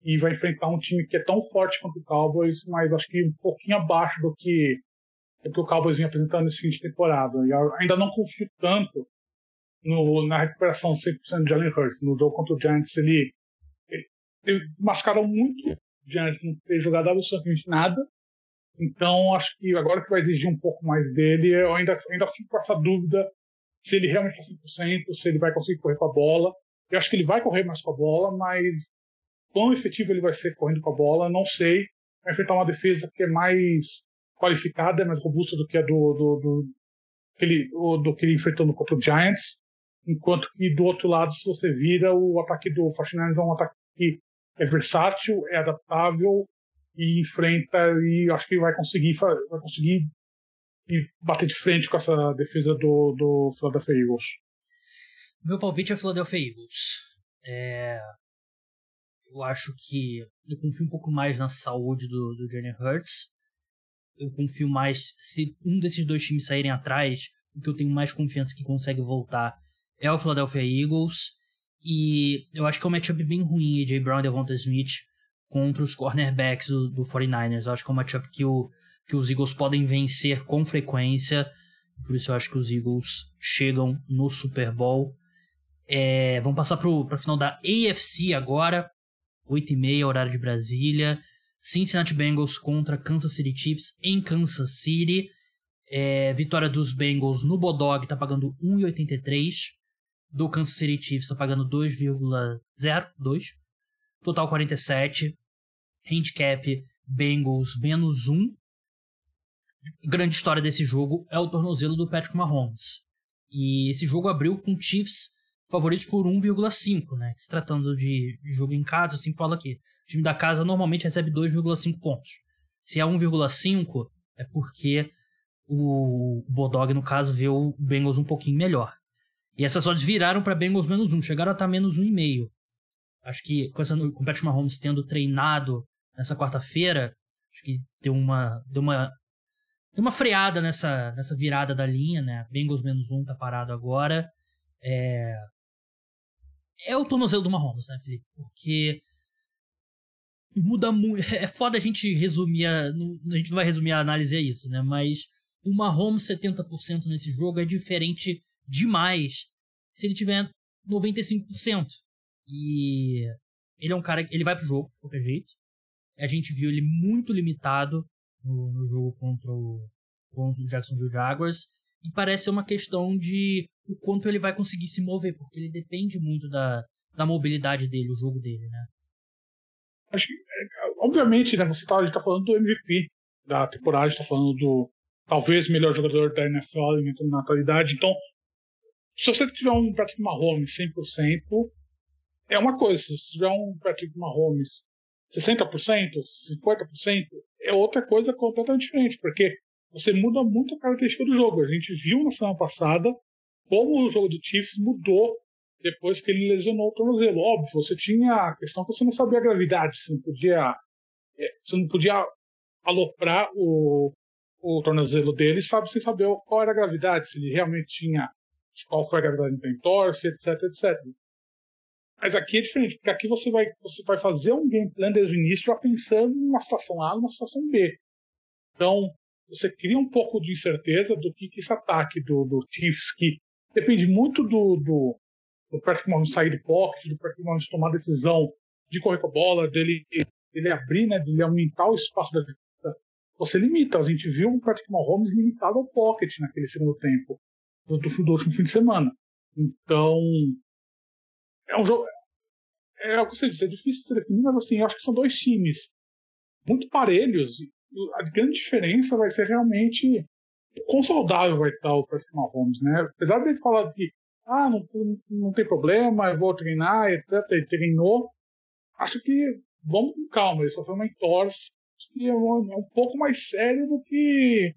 e vai enfrentar um time que é tão forte quanto o Cowboys, mas acho que um pouquinho abaixo do que o Cowboys vinha apresentando nesse fim de temporada. E eu ainda não confio tanto na recuperação 100% de Jalen Hurts. No jogo contra o Giants, ele mascarou muito o Giants não ter jogado absolutamente nada. Então, acho que agora que vai exigir um pouco mais dele, eu ainda fico com essa dúvida se ele realmente está 100%, se ele vai conseguir correr com a bola. Eu acho que ele vai correr mais com a bola, mas quão efetivo ele vai ser correndo com a bola, não sei. Vai enfrentar uma defesa que é mais qualificada, é mais robusta do que a do que ele enfrentou no contra o Giants. Enquanto que do outro lado, se você vira, o ataque do 49ers é um ataque que é versátil, é adaptável e enfrenta, e acho que vai conseguir bater de frente com essa defesa do Philadelphia Eagles. Meu palpite é o Philadelphia Eagles. Eu acho que eu confio um pouco mais na saúde do Jalen Hurts. Eu confio mais, se um desses dois times saírem atrás, o que eu tenho mais confiança que consegue voltar é o Philadelphia Eagles. E eu acho que é um matchup bem ruim, A.J. Brown e Devonta Smith contra os cornerbacks do 49ers. Eu acho que é um matchup que os Eagles podem vencer com frequência. Por isso eu acho que os Eagles chegam no Super Bowl. Vamos passar para final da AFC agora. 8h30, horário de Brasília. Cincinnati Bengals contra Kansas City Chiefs em Kansas City. Vitória dos Bengals no Bodog tá pagando 1,83. Do Kansas City Chiefs tá pagando 2,02. Total 47. Handicap Bengals menos 1. Grande história desse jogo é o tornozelo do Patrick Mahomes. E esse jogo abriu com Chiefs favoritos por 1,5, né? Se tratando de jogo em casa, eu sempre falo aqui. O time da casa normalmente recebe 2,5 pontos. Se é 1,5, é porque o Bodog, no caso, vê o Bengals um pouquinho melhor. E essas odds viraram para Bengals menos 1, chegaram a estar menos 1,5. Acho que com o Patrick Mahomes tendo treinado nessa quarta-feira, acho que deu uma freada nessa virada da linha, né? Bengals menos 1 tá parado agora. É o tornozelo do Mahomes, né, Felipe? Porque muda muito. É foda a gente resumir. A gente não vai resumir a análise a isso, né? Mas o Mahomes 70% nesse jogo é diferente demais se ele tiver 95%. E ele é um cara. Ele vai pro jogo, de qualquer jeito. A gente viu ele muito limitado no jogo contra o Jacksonville Jaguars. E parece ser uma questão de o quanto ele vai conseguir se mover, porque ele depende muito da mobilidade dele, o jogo dele, né? Acho que, obviamente, né, a gente tá falando do MVP da temporada, a gente tá falando do talvez melhor jogador da NFL na atualidade. Então, se você tiver um Patrick Mahomes 100%, é uma coisa. Se você tiver um Patrick Mahomes 60%, 50%, é outra coisa completamente diferente, porque você muda muito a característica do jogo. A gente viu na semana passada como o jogo do Chiefs mudou depois que ele lesionou o tornozelo. Óbvio, você tinha a questão que você não sabia a gravidade, você não podia aloprar o tornozelo dele sem saber qual era a gravidade, se ele realmente tinha, qual foi a gravidade do entorse, etc, etc. Mas aqui é diferente, porque aqui você vai fazer um game plan desde o início já pensando numa situação A, numa situação B. Então, você cria um pouco de incerteza do que esse ataque do Chiefs, que depende muito do Patrick Mahomes sair do pocket, do Patrick Mahomes tomar a decisão de correr com a bola, dele abrir, né, dele aumentar o espaço da defesa. Você limita. A gente viu o Patrick Mahomes limitado ao pocket naquele segundo tempo do último fim de semana. Então, é um jogo. É o que você disse, é difícil de se definir, mas assim, eu acho que são dois times muito parelhos. A grande diferença vai ser realmente quão saudável vai estar o Patrick Mahomes, né? Apesar de ele falar que não tem problema, eu vou treinar, etc. Ele treinou. Acho que vamos com calma. Ele só foi uma entorse que é um pouco mais sério do que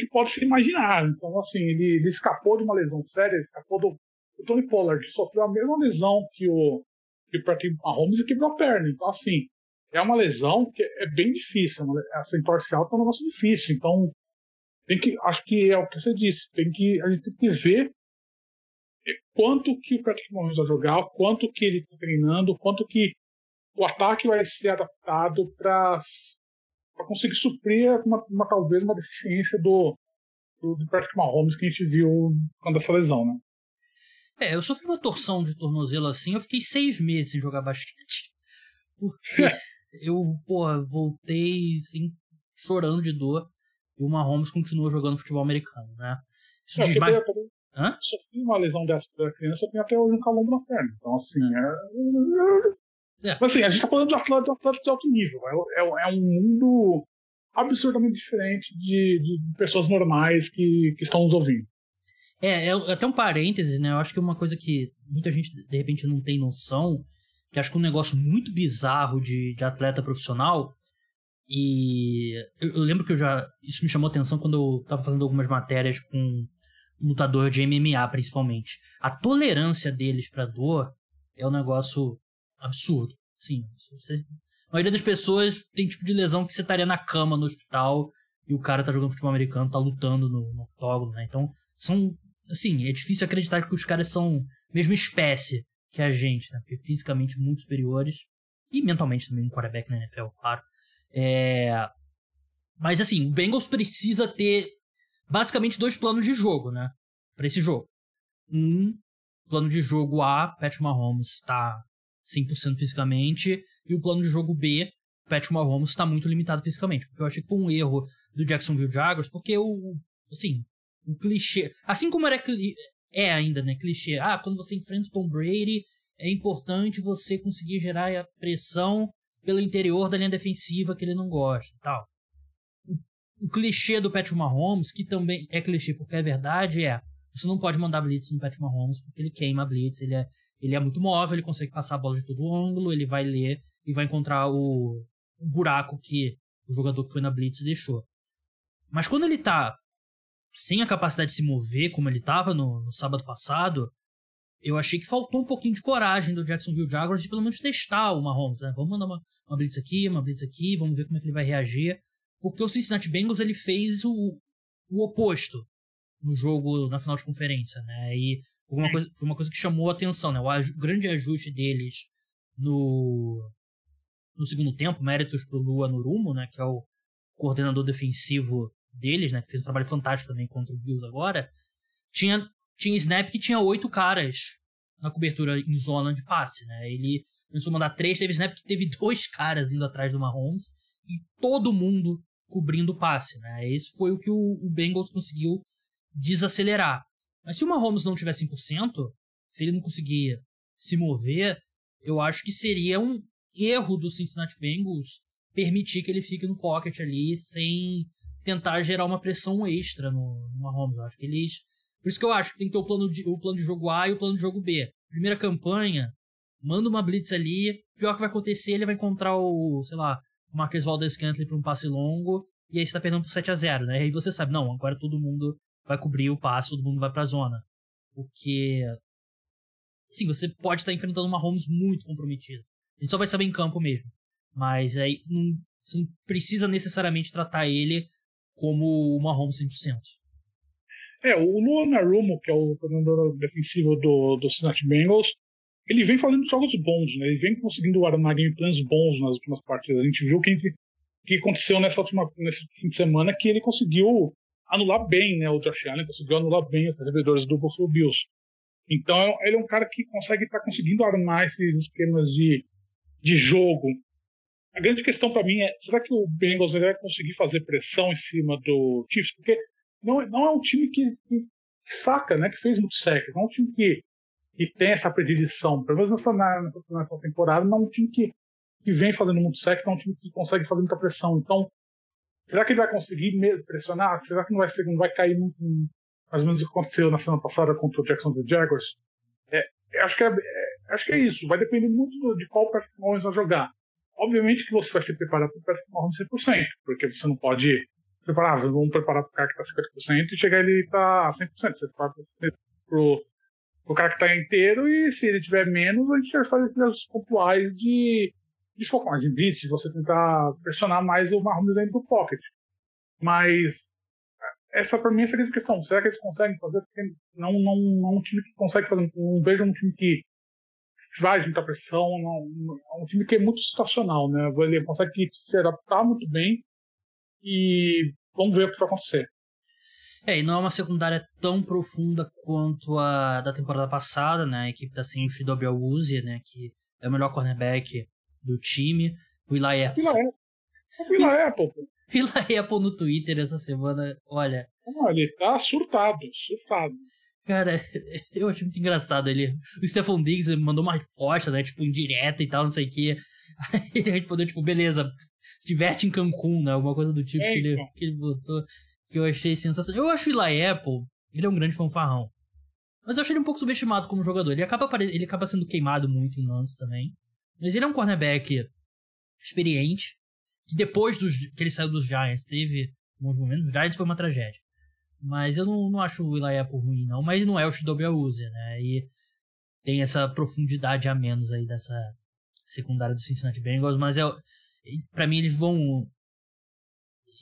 pode se imaginar. Então, assim, ele escapou de uma lesão séria, ele escapou do Tony Pollard, que sofreu a mesma lesão que o Patrick Mahomes e quebrou a perna. Então, assim, é uma lesão que é bem difícil. Essa entorse alta é um negócio difícil. Então, acho que é o que você disse, a gente tem que ver quanto que o Patrick Mahomes vai jogar, quanto que ele está treinando, quanto que o ataque vai ser adaptado para conseguir suprir talvez uma deficiência do Patrick Mahomes que a gente viu quando essa lesão, né? Eu sofri uma torção de tornozelo assim, eu fiquei 6 meses sem jogar basquete. Porque eu, voltei assim, chorando de dor, e o Mahomes continua jogando futebol americano, né? Isso diz mais... Sofri uma lesão dessa da criança, eu tenho até hoje um calombo na perna. Então, assim, Mas, assim, a gente tá falando de atleta de alto nível. É um mundo absurdamente diferente de pessoas normais que estão nos ouvindo. Até um parênteses, né? Eu acho que uma coisa que muita gente, de repente, não tem noção, que acho que é um negócio muito bizarro de atleta profissional, e eu lembro que isso me chamou atenção quando eu tava fazendo algumas matérias com um lutador de MMA, principalmente. A tolerância deles pra dor é um negócio absurdo. Sim, a maioria das pessoas tem tipo de lesão que você estaria na cama no hospital e o cara tá jogando futebol americano, tá lutando no octógono, né? Então, é difícil acreditar que os caras são mesma espécie que a gente, né? Porque fisicamente muito superiores e mentalmente também um quarterback na NFL, claro. Mas assim, o Bengals precisa ter basicamente 2 planos de jogo, né? Pra esse jogo. Plano de jogo A, Patrick Mahomes tá 100% fisicamente, e o plano de jogo B, Patrick Mahomes está muito limitado fisicamente, porque eu achei que foi um erro do Jacksonville Jaguars, porque o clichê, assim como ainda, né, clichê, quando você enfrenta o Tom Brady, é importante você conseguir gerar a pressão pelo interior da linha defensiva que ele não gosta e tal. O clichê do Patrick Mahomes, que também é clichê porque é verdade, você não pode mandar blitz no Patrick Mahomes, porque ele queima a blitz, ele é muito móvel, ele consegue passar a bola de todo ângulo, ele vai ler e vai encontrar o buraco que o jogador que foi na blitz deixou. Mas quando ele tá sem a capacidade de se mover, como ele tava no sábado passado, eu achei que faltou um pouquinho de coragem do Jacksonville Jaguars de pelo menos testar o Mahomes, né? Vamos mandar uma blitz aqui, vamos ver como é que ele vai reagir. Porque o Cincinnati Bengals ele fez o oposto no jogo na final de conferência, né? E foi uma coisa que chamou a atenção, né? O grande ajuste deles no segundo tempo, méritos pro Lua Norumo, né? Que é o coordenador defensivo deles, né? Que fez um trabalho fantástico também contra o Bills agora. Tinha snap que tinha 8 caras na cobertura em zona de passe, né? Ele começou a mandar 3, teve snap que teve 2 caras indo atrás do Mahomes e todo mundo cobrindo o passe, né? Esse foi o que o Bengals conseguiu desacelerar. Mas se o Mahomes não tiver 100%, se ele não conseguir se mover, eu acho que seria um erro do Cincinnati Bengals permitir que ele fique no pocket ali sem tentar gerar uma pressão extra no Mahomes. Eu acho que por isso que eu acho que tem que ter o plano de jogo A e o plano de jogo B. Primeira campanha, manda uma blitz ali, pior que vai acontecer, ele vai encontrar o Marquez Valdes-Scantling para um passe longo, e aí você tá perdendo por 7-0, né? E aí você sabe, não, agora todo mundo vai cobrir o passe, todo mundo vai pra zona. Porque, sim, você pode estar enfrentando uma Mahomes muito comprometida. A gente só vai saber em campo mesmo. Mas aí você não precisa necessariamente tratar ele como o Mahomes 100%. O Lua Narumo, que é o coordenador defensivo do Cincinnati Bengals, ele vem fazendo jogos bons, né? Ele vem conseguindo armar gameplans bons nas últimas partidas. A gente viu o que aconteceu nesse fim de semana, que ele conseguiu anular bem, né, o Josh Allen, conseguiu anular bem os recebedores do Buffalo Bills. Então ele é um cara que está conseguindo armar esses esquemas de jogo. A grande questão para mim é, será que o Bengals vai conseguir fazer pressão em cima do Chiefs? Porque não é um time que saca, né, que fez muito sacks, não é um time que tem essa predileção, pelo menos nessa temporada, não é um time que vem fazendo muito sacks, não é um time que consegue fazer muita pressão. Então, será que ele vai conseguir pressionar? Será que não vai cair muito, mais ou menos o que aconteceu na semana passada contra o Jacksonville Jaguars? Acho que é isso. Vai depender muito de qual Patrick Mahomes vai jogar. Obviamente que você vai se preparar para o Patrick Mahomes 100%, porque você não pode preparar, vamos preparar para o cara que está 50% e chegar ele está 100%. Você prepara para o cara que está inteiro, e se ele tiver menos, a gente vai fazer esses ajustes pontuais de focar mais em blitz, se você tentar pressionar mais o Mahomes dentro do pocket. Mas essa para mim é a grande questão. Será que eles conseguem fazer? Porque não é um time que consegue fazer. Não vejo um time que faz muita pressão. É um time que é muito situacional, né? Ele consegue se adaptar muito bem, e vamos ver o que vai acontecer. E não é uma secundária tão profunda quanto a da temporada passada, né? A equipe tá sem o Chidobe Awuzie, né? Que é o melhor cornerback do time. O Eli Apple. Eli Apple no Twitter essa semana, olha... Ele tá surtado. Cara, eu achei muito engraçado ele. O Stephon Diggs mandou uma resposta, né? Tipo, indireta e tal, não sei o quê. Aí ele respondeu, tipo, beleza, se diverte em Cancún, né? Alguma coisa do tipo que ele botou, que eu achei sensacional. Eu acho o Eli Apple, ele é um grande fanfarrão. Mas eu achei ele um pouco subestimado como jogador. Ele acaba sendo queimado muito em lance também. Mas ele é um cornerback experiente, que depois que ele saiu dos Giants, teve bons momentos. Os Giants foi uma tragédia. Mas eu não acho o Eli Apple ruim, não. Mas não é o Chidobe Awuzie, né? E tem essa profundidade a menos aí dessa secundária do Cincinnati Bengals. Mas pra mim eles vão...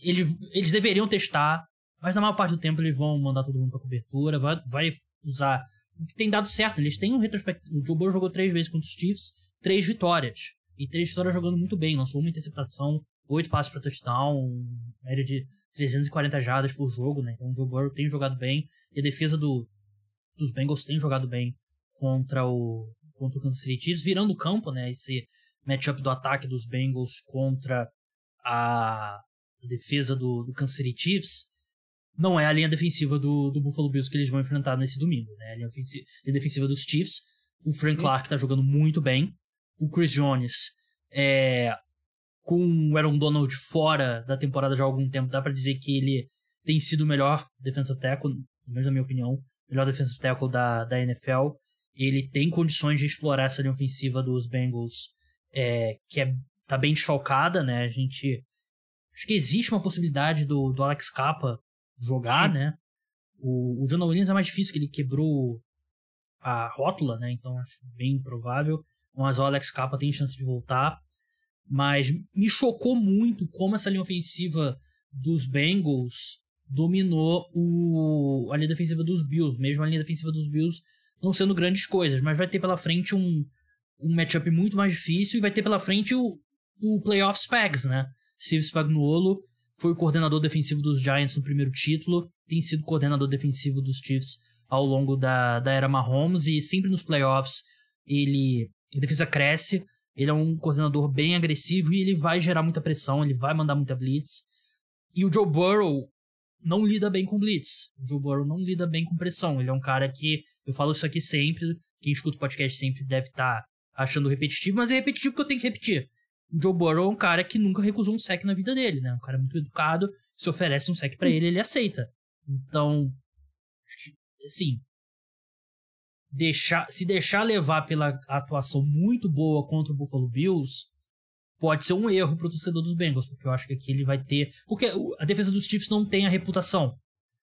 Eles deveriam testar, mas na maior parte do tempo eles vão mandar todo mundo pra cobertura. Vai usar o que tem dado certo. Eles têm um retrospectivo. O Joe Burrow jogou 3 vezes contra os Chiefs, 3 vitórias. E 3 vitórias jogando muito bem. Lançou uma interceptação, 8 passes para touchdown, média de 340 jardas por jogo, né? Então o Joe Burrow tem jogado bem. E a defesa dos Bengals tem jogado bem contra o Kansas City Chiefs, virando o campo, né? Esse matchup do ataque dos Bengals contra a defesa do Kansas City Chiefs não é a linha defensiva do Buffalo Bills que eles vão enfrentar nesse domingo, né? A linha defensiva dos Chiefs. O Frank Clark tá jogando muito bem. O Chris Jones, com o Aaron Donald fora da temporada já há algum tempo, dá pra dizer que ele tem sido o melhor defensive tackle, pelo menos na minha opinião, melhor defensive tackle da NFL. Ele tem condições de explorar essa linha ofensiva dos Bengals, tá bem desfalcada, né? Acho que existe uma possibilidade do Alex Capa jogar, né? O Jonah Williams é mais difícil, que ele quebrou a rótula, né? Então acho bem improvável. Mas o Alex Capa tem chance de voltar. Mas me chocou muito como essa linha ofensiva dos Bengals dominou a linha defensiva dos Bills. Mesmo a linha defensiva dos Bills não sendo grandes coisas. Mas vai ter pela frente um matchup muito mais difícil. E vai ter pela frente o Playoff Spags, né? Steve Spagnuolo foi o coordenador defensivo dos Giants no primeiro título. Tem sido coordenador defensivo dos Chiefs ao longo da era Mahomes. E sempre nos playoffs a defesa cresce. Ele é um coordenador bem agressivo e ele vai gerar muita pressão, ele vai mandar muita blitz. E o Joe Burrow não lida bem com blitz. O Joe Burrow não lida bem com pressão. Ele é um cara que, eu falo isso aqui sempre, quem escuta o podcast sempre deve estar achando repetitivo, mas é repetitivo porque eu tenho que repetir. O Joe Burrow é um cara que nunca recusou um sack na vida dele, né? Um cara muito educado, se oferece um sack pra ele aceita. Então, assim, se deixar levar pela atuação muito boa contra o Buffalo Bills, pode ser um erro pro torcedor dos Bengals, porque eu acho que aqui ele vai ter... Porque a defesa dos Chiefs não tem a reputação,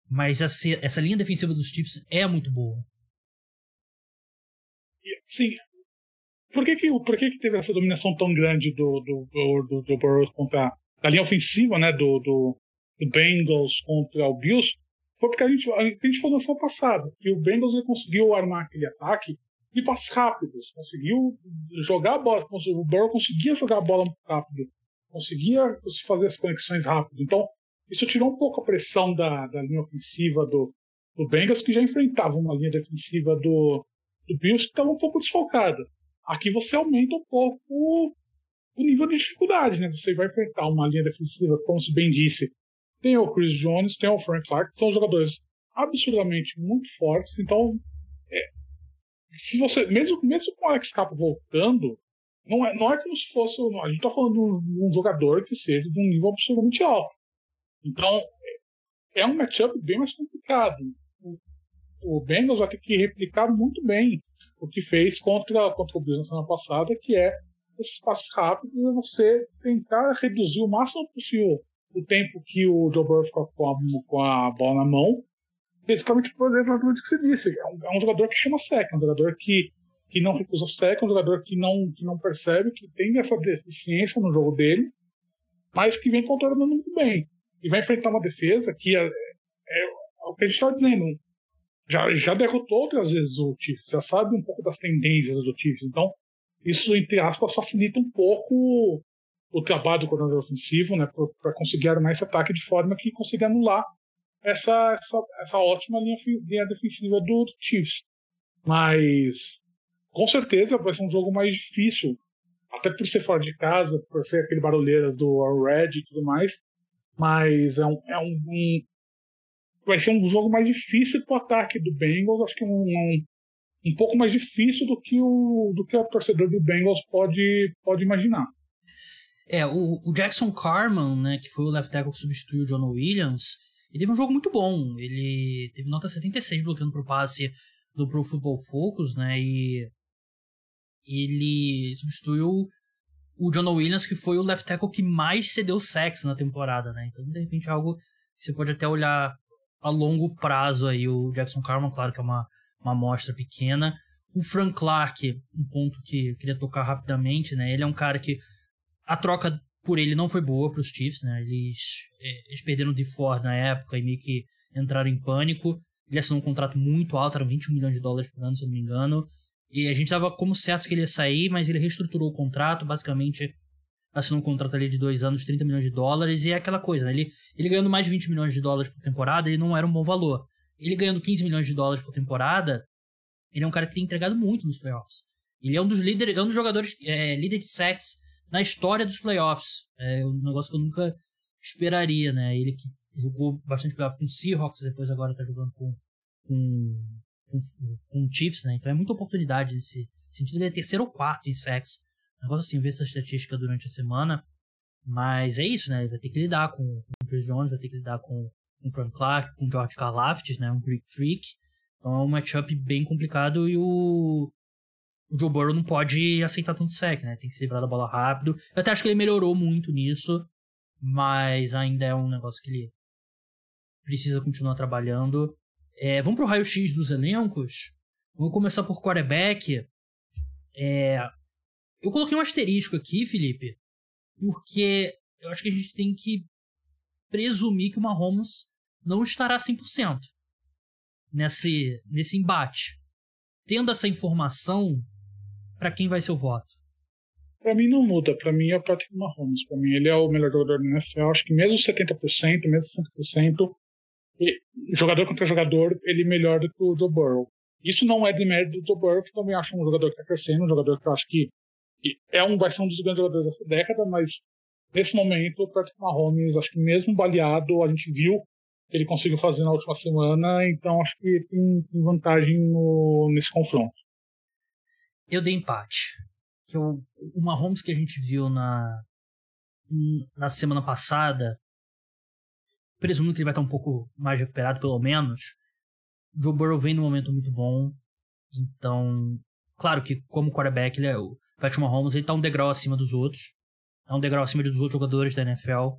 mas essa linha defensiva dos Chiefs é muito boa. Sim. Por que teve essa dominação tão grande do Burrow contra a linha ofensiva, né, do Bengals contra o Bills? Foi porque a gente falou na semana passada, que o Bengals conseguiu armar aquele ataque de passes rápidos, conseguiu jogar a bola, o Burrow conseguia jogar a bola muito rápido, conseguia fazer as conexões rápido. Então, isso tirou um pouco a pressão da linha ofensiva do Bengals, que já enfrentava uma linha defensiva do Bills que estava um pouco desfalcada. Aqui você aumenta um pouco o nível de dificuldade, né? Você vai enfrentar uma linha defensiva, como se bem disse, tem o Chris Jones, tem o Frank Clark, que são jogadores absurdamente muito fortes. Então, se você, mesmo com o Alex Capa voltando, não é como se fosse... A gente está falando de um jogador que seja de um nível absurdamente alto. Então, é um matchup bem mais complicado. O Bengals vai ter que replicar muito bem o que fez contra o Bills na semana passada, que é esses passes rápidos e você tentar reduzir o máximo possível o tempo que o Joe Burrow fica com a bola na mão. Exatamente por exatamente o que você disse. É um jogador que chama sec, é um jogador que não recusa o sec, é um jogador que não percebe, que tem essa deficiência no jogo dele, mas que vem controlando muito bem. E vai enfrentar uma defesa que é o que a gente está dizendo. Já derrotou outras vezes o Chiefs, já sabe um pouco das tendências do Chiefs. Então, isso, entre aspas, facilita um pouco o trabalho do coordenador ofensivo, né, para conseguir armar esse ataque de forma que consiga anular essa ótima linha defensiva do Chiefs. Mas, com certeza, vai ser um jogo mais difícil, até por ser fora de casa, por ser aquele barulheiro do Red e tudo mais. Mas vai ser um jogo mais difícil pro ataque do Bengals, acho que um pouco mais difícil do que o torcedor do Bengals pode imaginar. O Jackson Carman, né, que foi o left tackle que substituiu o John Williams, ele teve um jogo muito bom. Ele teve nota 76 bloqueando pro passe do Pro Football Focus, né, e ele substituiu o John Williams, que foi o left tackle que mais cedeu sacks na temporada, né, então de repente é algo que você pode até olhar a longo prazo aí. O Jackson Carman, claro que é uma amostra pequena. O Frank Clark, um ponto que eu queria tocar rapidamente, né? Ele é um cara que a troca por ele não foi boa para os Chiefs, né? Eles perderam o DeFord na época e meio que entraram em pânico. Ele assinou um contrato muito alto, eram 21 milhões de dólares por ano, se eu não me engano. E a gente dava como certo que ele ia sair, mas ele reestruturou o contrato, basicamente assinou um contrato ali de 2 anos, 30 milhões de dólares, e é aquela coisa, né? Ele ganhando mais de 20 milhões de dólares por temporada, ele não era um bom valor. Ele ganhando 15 milhões de dólares por temporada, ele é um cara que tem entregado muito nos playoffs. Ele é um dos líderes, é um dos jogadores líder de sacks na história dos playoffs. É um negócio que eu nunca esperaria, né? Ele que jogou bastante playoff com o Seahawks, depois agora tá jogando com o Chiefs, né? Então é muita oportunidade nesse sentido. Ele é terceiro ou quarto em sacks. Negócio assim, ver essa estatística durante a semana. Mas é isso, né? Ele vai ter que lidar com o Chris Jones, vai ter que lidar com o Frank Clark, com o George Karlaftis, né? Um Greek Freak. Então é um matchup bem complicado e o Joe Burrow não pode aceitar tanto sack, né? Tem que se livrar da bola rápido. Eu até acho que ele melhorou muito nisso, mas ainda é um negócio que ele precisa continuar trabalhando. Vamos pro raio-x dos elencos. Vamos começar por quarterback. Eu coloquei um asterisco aqui, Felipe, porque eu acho que a gente tem que presumir que o Mahomes não estará 100% nesse embate. Tendo essa informação, para quem vai ser o voto? Para mim não muda, para mim é o Patrick Mahomes. Para mim ele é o melhor jogador da NFL. Acho que mesmo 70%, mesmo 60%, jogador contra jogador, ele é melhor do que o Joe Burrow. Isso não é de mérito do Joe Burrow, que também acho um jogador que está crescendo, um jogador que eu acho que vai ser um dos grandes jogadores dessa década, mas nesse momento o Patrick Mahomes, acho que mesmo baleado, a gente viu que ele conseguiu fazer na última semana, então acho que tem vantagem nesse confronto. Eu dei empate. O Mahomes que a gente viu na semana passada, presumindo que ele vai estar um pouco mais recuperado, pelo menos, o Joe Burrow vem num momento muito bom, então, claro que como quarterback, o Patrick Mahomes, ele tá um degrau acima dos outros, é um degrau acima dos outros jogadores da NFL,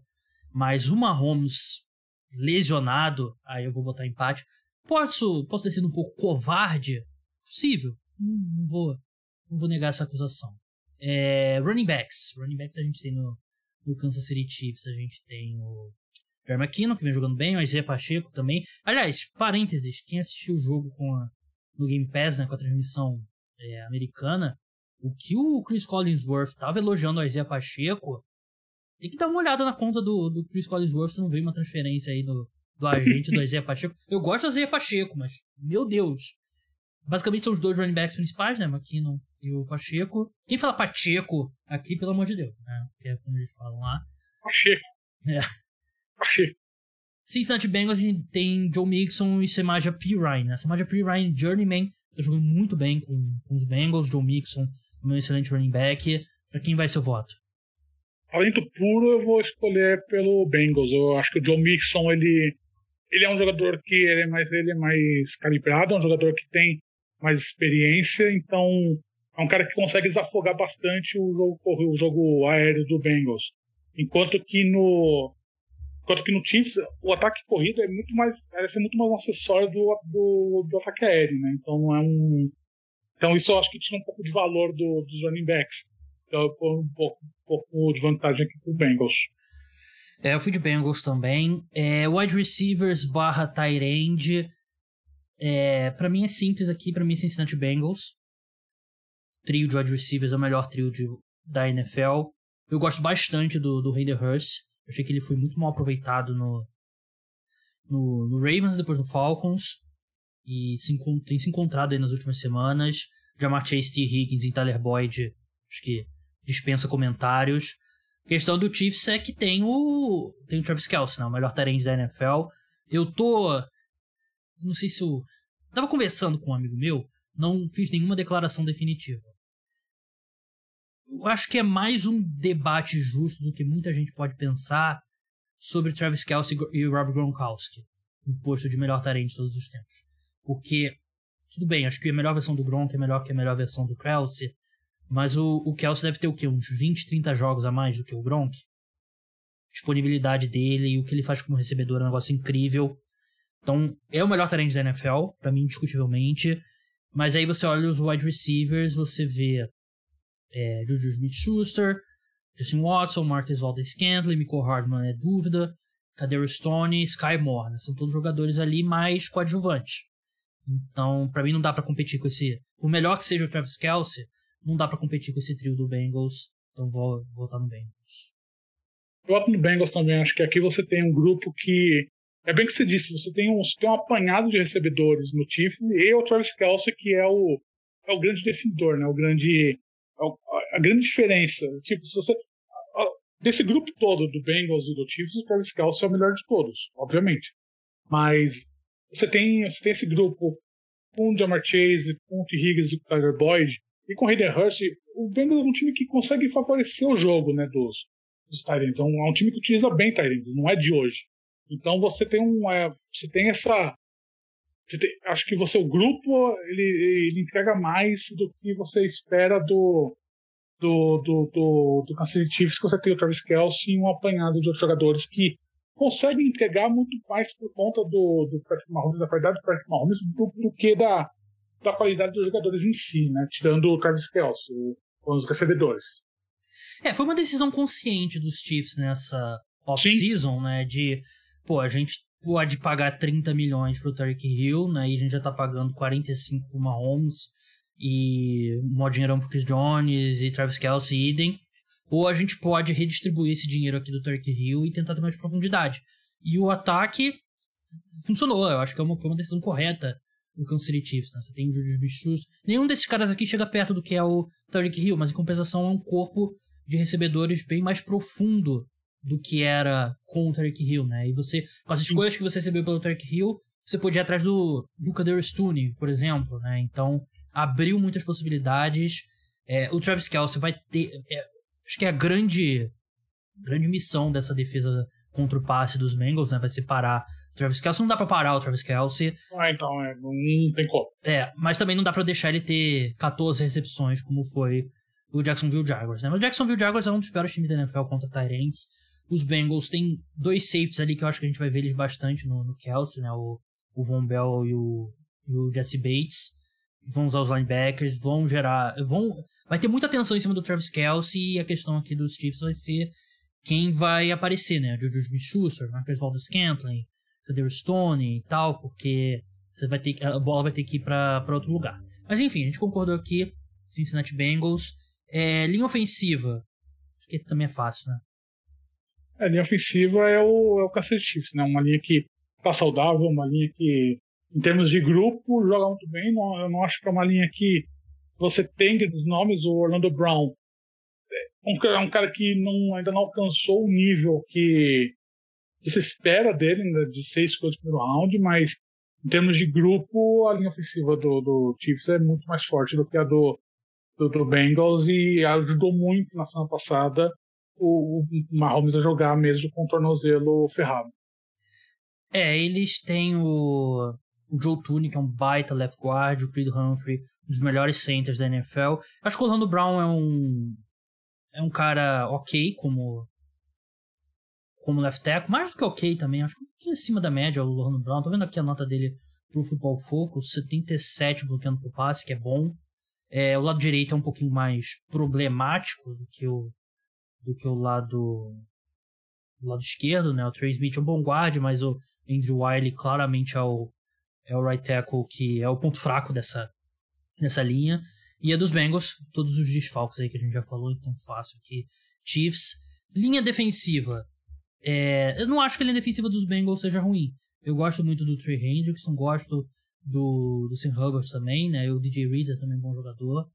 mas o Mahomes lesionado, aí eu vou botar empate. Posso ter sido um pouco covarde? Possível, não vou negar essa acusação. Running backs a gente tem no Kansas City Chiefs, a gente tem o Jerry McKinnon, que vem jogando bem, o Isaiah Pacheco também. Aliás, parênteses, quem assistiu o jogo no Game Pass, né, com a transmissão americana, o que o Chris Collinsworth estava elogiando o Isaiah Pacheco, tem que dar uma olhada na conta do Chris Collinsworth se não veio uma transferência aí do agente do Isaiah Pacheco. Eu gosto do Isaiah Pacheco, mas, meu Deus, basicamente são os dois running backs principais, né, McKinnon e o Pacheco. Quem fala Pacheco aqui, pelo amor de Deus, né, que é como eles falam lá. Pacheco. Pacheco. Cincinnati Bengals, a gente tem Joe Mixon e Samaje Perine, né? Samaje Perine, journeyman, tá jogando muito bem com os Bengals. Joe Mixon, um excelente running back. Pra quem vai ser o voto? talento puro, eu vou escolher pelo Bengals. Eu acho que o Joe Mixon, ele é um jogador que ele é mais calibrado, é um jogador que tem mais experiência, então é um cara que consegue desafogar bastante o jogo aéreo do Bengals. Enquanto que no Chiefs, o ataque corrido parece muito mais um acessório do ataque aéreo, né? Então não é então isso eu acho que tira um pouco de valor dos running backs. Então eu ponho um pouco de vantagem aqui pro Bengals. Eu fui de Bengals também. Wide receivers / tight end. Pra mim é simples aqui, pra mim é Cincinnati Bengals. O trio de wide receivers é o melhor trio da NFL. Eu gosto bastante do Hayden Hurst. Eu achei que ele foi muito mal aproveitado no Ravens, depois no Falcons. E tem se encontrado aí nas últimas semanas. Ja'Marr Chase, T. Higgins e Tyler Boyd, acho que dispensa comentários. A questão do Chiefs é que tem o Travis Kelce, né? O melhor tight end da NFL. Não sei se eu tava conversando com um amigo meu, não fiz nenhuma declaração definitiva. Eu acho que é mais um debate justo do que muita gente pode pensar sobre Travis Kelce e Rob Gronkowski no posto de melhor tight end de todos os tempos. Porque, tudo bem, acho que a melhor versão do Gronk é melhor que a melhor versão do Kelce, mas o Kelce deve ter o quê? Uns 20, 30 jogos a mais do que o Gronk? A disponibilidade dele e o que ele faz como recebedor é um negócio incrível. Então, é o melhor tight end da NFL, pra mim, indiscutivelmente. Mas aí você olha os wide receivers, você vê Juju Smith-Schuster, Justin Watson, Marquez Valdes-Scantling, Mecole Hardman é dúvida, Kadarius Toney, Sky Moore, né? São todos jogadores ali mais coadjuvantes. Então, pra mim não dá pra competir com esse... Por melhor que seja o Travis Kelce, não dá pra competir com esse trio do Bengals. Então vou votar no Bengals. Eu voto no Bengals também. Acho que aqui você tem um grupo que... É bem que você disse, você tem um apanhado de recebedores no Chiefs e o Travis Kelce, que é o grande definidor, né? A grande diferença. Tipo, se você... Desse grupo todo do Bengals e do Chiefs, o Travis Kelce é o melhor de todos, obviamente. Mas você tem esse grupo com o Ja'Marr Chase, com o T. Higgins e com o Tyler Boyd, e com o Hayden Hurst. O Bengals é um time que consegue favorecer o jogo, né, dos tight ends. É um time que utiliza bem tight ends, não é de hoje. Então você tem essa... acho que o grupo ele entrega mais do que você espera do Kansas City Chiefs, que você tem o Travis Kelce e um apanhado de outros jogadores que conseguem entregar muito mais por conta do Patrick Mahomes, da qualidade do Patrick Mahomes, do que da qualidade dos jogadores em si, né? Tirando o Travis Kelce, os recebedores. Foi uma decisão consciente dos Chiefs nessa off-season, né? A gente pode pagar 30 milhões pro Tyreek Hill, né? E a gente já tá pagando 45 pro Mahomes e mó dinheirão pro Chris Jones e Travis Kelce e idem. Ou a gente pode redistribuir esse dinheiro aqui do Tyreek Hill e tentar ter mais profundidade. E o ataque funcionou. Eu acho que foi uma decisão correta do Kansas City Chiefs, né? Você tem o Juju Smith-Schuster. Nenhum desses caras aqui chega perto do que é o Tyreek Hill, mas em compensação é um corpo de recebedores bem mais profundo do que era com o Tyreek Hill, né? E você, com as escolhas que você recebeu pelo Tyreek Hill, você podia ir atrás do Kadarius Toney, por exemplo, né? Então, abriu muitas possibilidades. O Travis Kelce vai ter... acho que é a grande missão dessa defesa contra o passe dos Bengals, né? Vai ser parar o Travis Kelce. Não dá pra parar o Travis Kelce. Então, não tem como. Mas também não dá pra deixar ele ter 14 recepções, como foi o Jacksonville Jaguars, né? Mas o Jacksonville Jaguars é um dos piores times da NFL contra tight ends. Os Bengals têm 2 safeties ali que eu acho que a gente vai ver eles bastante no Kelce, né? O Von Bell e o Jesse Bates. Vão usar os linebackers, vai ter muita atenção em cima do Travis Kelce, e a questão aqui dos Chiefs vai ser quem vai aparecer, né? Juju Smith-Schuster, Marquez Valdes-Scantling, Kadarius Toney e tal, porque a bola vai ter que ir pra outro lugar. Mas enfim, a gente concordou aqui, Cincinnati Bengals. Linha ofensiva, acho que esse também é fácil, né? A linha ofensiva é o Kansas City Chiefs, né? Uma linha que tá saudável, uma linha que, em termos de grupo, joga muito bem. Eu não acho que é uma linha que você tem grandes nomes. O Orlando Brown é um cara que ainda não alcançou o nível que se espera dele, né, de 6 escolhas de primeiro round, mas em termos de grupo, a linha ofensiva do Chiefs é muito mais forte do que a do Bengals, e ajudou muito na semana passada o Mahomes a jogar mesmo com o tornozelo ferrado. Eles têm o Joe Thuney, que é um baita left guard, o Creed Humphrey, um dos melhores centers da NFL. Acho que o Orlando Brown é um cara ok como left tackle, mais do que ok também, acho que um pouquinho acima da média o Orlando Brown. Tô vendo aqui a nota dele pro Football Focus, 77 bloqueando pro passe, que é bom. O lado direito é um pouquinho mais problemático do que o lado esquerdo, né? O Trey Smith é um bom guard, mas o Andrew Wiley claramente é o right tackle, que é o ponto fraco dessa linha. E a dos Bengals, todos os desfalques aí que a gente já falou, então fácil aqui. Chiefs, linha defensiva. Eu não acho que a linha defensiva dos Bengals seja ruim. Eu gosto muito do Trey Hendrickson, gosto do Sam Hubbard também, né? O DJ Reader também é um bom jogador.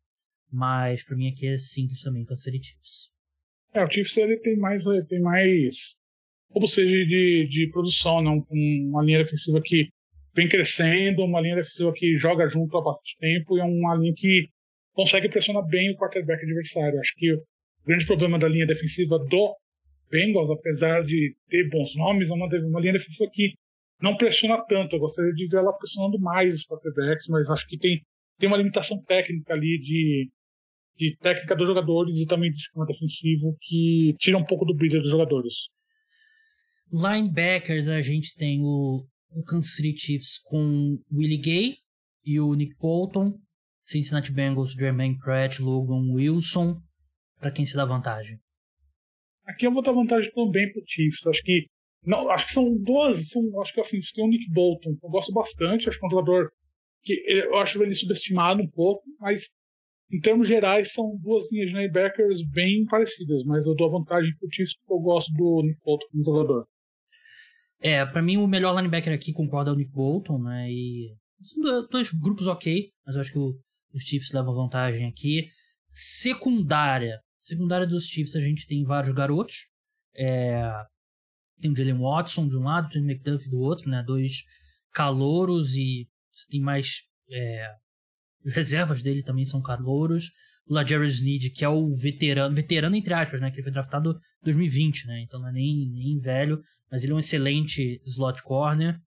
Mas pra mim aqui é simples também, Kansas City Chiefs. O Chiefs ele tem mais como seja de produção, não? Uma linha defensiva que vem crescendo, uma linha defensiva que joga junto há bastante tempo e é uma linha que consegue pressionar bem o quarterback adversário. Acho que o grande problema da linha defensiva do Bengals, apesar de ter bons nomes, é uma linha defensiva que não pressiona tanto. Eu gostaria de ver ela pressionando mais os quarterbacks, mas acho que tem uma limitação técnica ali de técnica dos jogadores e também de esquema defensivo que tira um pouco do brilho dos jogadores. Linebackers, a gente tem o Kansas City Chiefs com Willie Gay e o Nick Bolton. Cincinnati Bengals, Jermaine Pratt, Logan Wilson. Pra quem se dá vantagem? Aqui eu vou dar vantagem também pro Chiefs. Acho que são duas. Acho que assim, tem o Nick Bolton, eu gosto bastante. Acho que é um jogador que eu acho ele subestimado um pouco, mas em termos gerais são duas linhas de linebackers bem parecidas. Mas eu dou a vantagem pro Chiefs porque eu gosto do Nick Bolton como jogador. Pra mim o melhor linebacker aqui concorda é o Nick Bolton, né? E são dois grupos ok, mas eu acho que os Chiefs levam vantagem aqui. Secundária dos Chiefs, a gente tem vários garotos. Tem o Jalen Watson de um lado, tem o McDuffie do outro, né? Dois calouros e tem mais... As reservas dele também são calouros. O LaJarus Sneed, que é o veterano entre aspas, né? Que ele foi draftado em 2020, né? Então não é nem velho, mas ele é um excelente slot corner.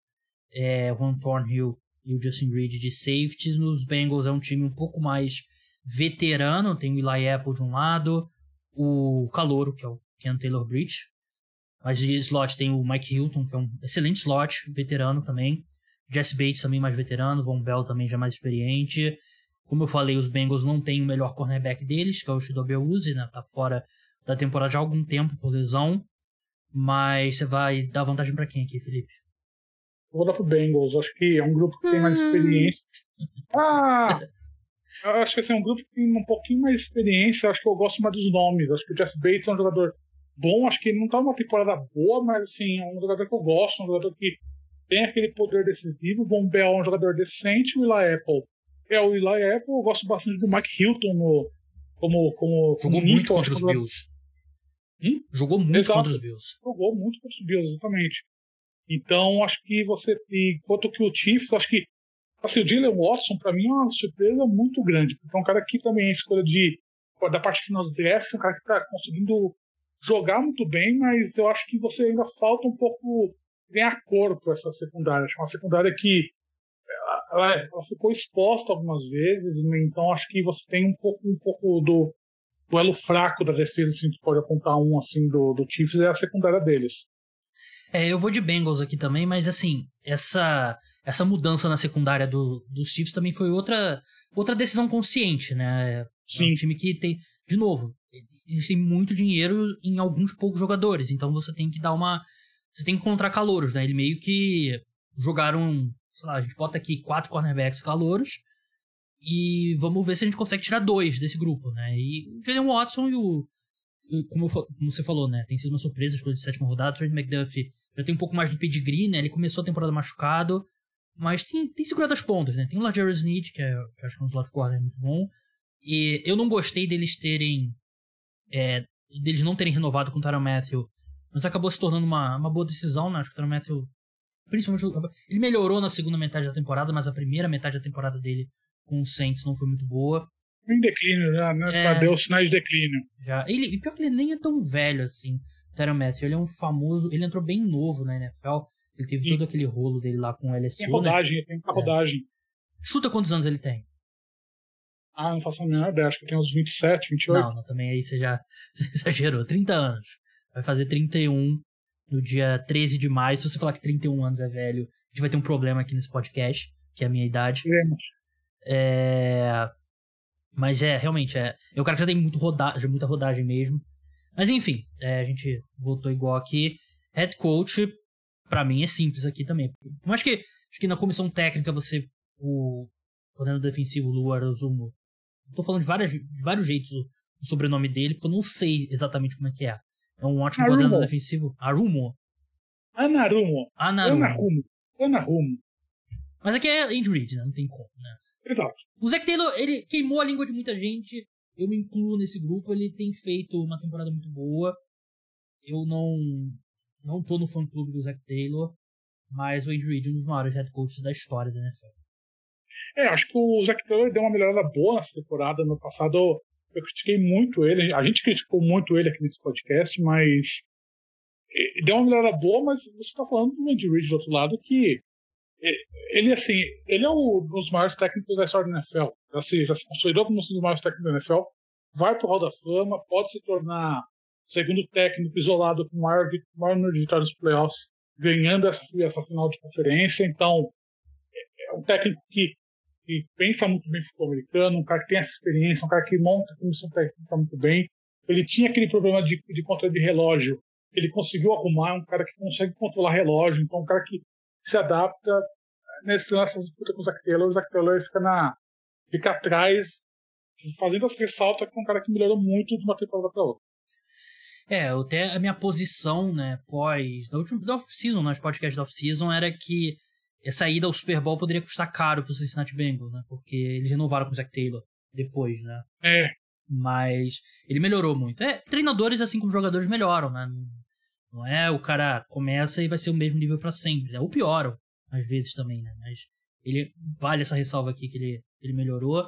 O Juan Thornhill e o Justin Reed de safeties. Nos Bengals é um time um pouco mais veterano, tem o Eli Apple de um lado, o calouro, que é o Ken Taylor-Britt. Mas de slot tem o Mike Hilton, que é um excelente slot, veterano também. Jesse Bates também mais veterano, Von Bell também já mais experiente. Como eu falei, os Bengals não têm o melhor cornerback deles, que é o Chidobe Awuzie, né? Tá fora da temporada já há algum tempo por lesão. Mas você vai dar vantagem pra quem aqui, Felipe? Eu vou dar pro Bengals. Acho que é um grupo que tem mais experiência. Eu acho que assim, é um grupo que tem um pouquinho mais de experiência. Acho que eu gosto mais dos nomes. Acho que o Jesse Bates é um jogador bom. Acho que ele não tá numa temporada boa, mas assim, é um jogador que eu gosto, um jogador que tem aquele poder decisivo. O Von Bell é um jogador decente. O Eli Apple o Eli Apple. Eu gosto bastante do Mike Hilton Jogou muito contra os Bills. Jogou muito contra os Bills. Jogou muito contra os Bills, exatamente. Então, acho que enquanto que o Chiefs, acho que assim, o Jalen Watson, pra mim, é uma surpresa muito grande, porque é um cara que também é escolha da parte final do draft, um cara que tá conseguindo jogar muito bem, mas eu acho que você ainda falta um pouco ganhar corpo essa secundária. Acho que é uma secundária que ela ficou exposta algumas vezes, então acho que você tem um pouco do elo fraco da defesa, assim, que pode apontar assim do Chiefs, é a secundária deles. Eu vou de Bengals aqui também, mas assim, essa mudança na secundária dos Chiefs também foi outra decisão consciente, né? Sim. É um time que tem, de novo, eles têm muito dinheiro em alguns poucos jogadores, então você tem que você tem que encontrar calouros, né? Eles meio que jogaram, sei lá, a gente bota aqui 4 cornerbacks calouros e vamos ver se a gente consegue tirar 2 desse grupo, né? E o Jalen Watson como você falou, né? Tem sido uma surpresa, escolha de 7ª rodada. O Trent McDuffie já tem um pouco mais do pedigree, né? Ele começou a temporada machucado, mas tem segurado as pontas, né? Tem o LaJarus Sneed, que acho que é um slot corner muito bom. E eu não gostei deles não terem renovado com o Tyrann Mathieu, mas acabou se tornando uma boa decisão, né? Acho que o Tyrann Mathieu, principalmente, ele melhorou na segunda metade da temporada, mas a primeira metade da temporada dele com o Saints não foi muito boa. Em declínio já, né? Deu sinais de declínio. Já. E pior que ele nem é tão velho assim, o Tyrann Mathieu. Ele é um famoso... Ele entrou bem novo na NFL. Ele teve todo aquele rolo dele lá com o LSU, tem rodagem, tem muita rodagem. Chuta quantos anos ele tem? Não faço a menor ideia. Acho que tem uns 27, 28. Não, também aí você exagerou. 30 anos. Vai fazer 31 no dia 13 de maio. Se você falar que 31 anos é velho, a gente vai ter um problema aqui nesse podcast, que é a minha idade. Mas realmente, o cara já tem muita rodagem mesmo. Mas enfim, a gente voltou igual aqui. Head coach, pra mim, é simples aqui também. Mas acho que na comissão técnica o coordenador defensivo, Lou Arazumo, tô falando de vários jeitos o sobrenome dele, porque eu não sei exatamente como é que é. É um ótimo coordenador defensivo. Anarumo. Mas aqui é Andy Reid, né? Não tem como, né? Exato. O Zac Taylor, ele queimou a língua de muita gente. Eu me incluo nesse grupo. Ele tem feito uma temporada muito boa. Eu não tô no fã-clube do Zac Taylor, mas o Andy Reid é um dos maiores head coaches da história da NFL. Acho que o Zac Taylor deu uma melhorada boa nessa temporada. No passado, eu critiquei muito ele. A gente criticou muito ele aqui nesse podcast, mas deu uma melhorada boa, mas você tá falando do Andy Reid do outro lado, que ele é um dos maiores técnicos da história da NFL. Já se consolidou como um dos maiores técnicos da NFL, vai pro Hall da Fama, pode se tornar segundo técnico isolado com o maior número de vitórias nos playoffs, ganhando essa final de conferência. Então, é um técnico que pensa muito bem no futebol americano, um cara que tem essa experiência, um cara que monta a comissão técnica muito bem. Ele tinha aquele problema de controle de relógio, ele conseguiu arrumar, um cara que consegue controlar relógio, então um cara que se adapta nessa disputa com o Zac Taylor fica atrás, fazendo as ressaltas com um cara que melhorou muito de uma temporada para outra. Até a minha posição, né, da off-season, nos podcasts da off-season, era que essa ida ao Super Bowl poderia custar caro pro Cincinnati Bengals, né, porque eles renovaram com o Zac Taylor depois, né. Mas ele melhorou muito. Treinadores, assim como jogadores, melhoram, né. Não é o cara começa e vai ser o mesmo nível pra sempre, né, ou pioram, às vezes também, né, mas ele vale essa ressalva aqui que ele melhorou.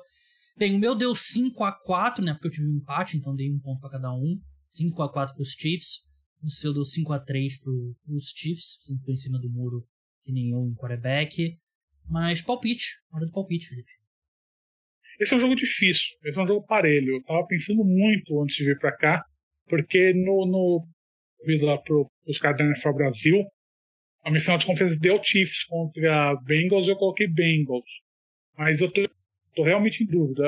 Bem, o meu deu 5-4, né, porque eu tive um empate, então dei um ponto pra cada um. 5-4 pros Chiefs. O seu deu 5-3 pros Chiefs. Você ficou em cima do muro que nenhum quarterback. Mas palpite. Hora do palpite, Felipe. Esse é um jogo difícil. Esse é um jogo parelho. Eu tava pensando muito antes de vir pra cá. Porque fiz lá pros caras da NFL Brasil. A minha final de conferência deu Chiefs contra Bengals. Eu coloquei Bengals. Mas eu tô realmente em dúvida.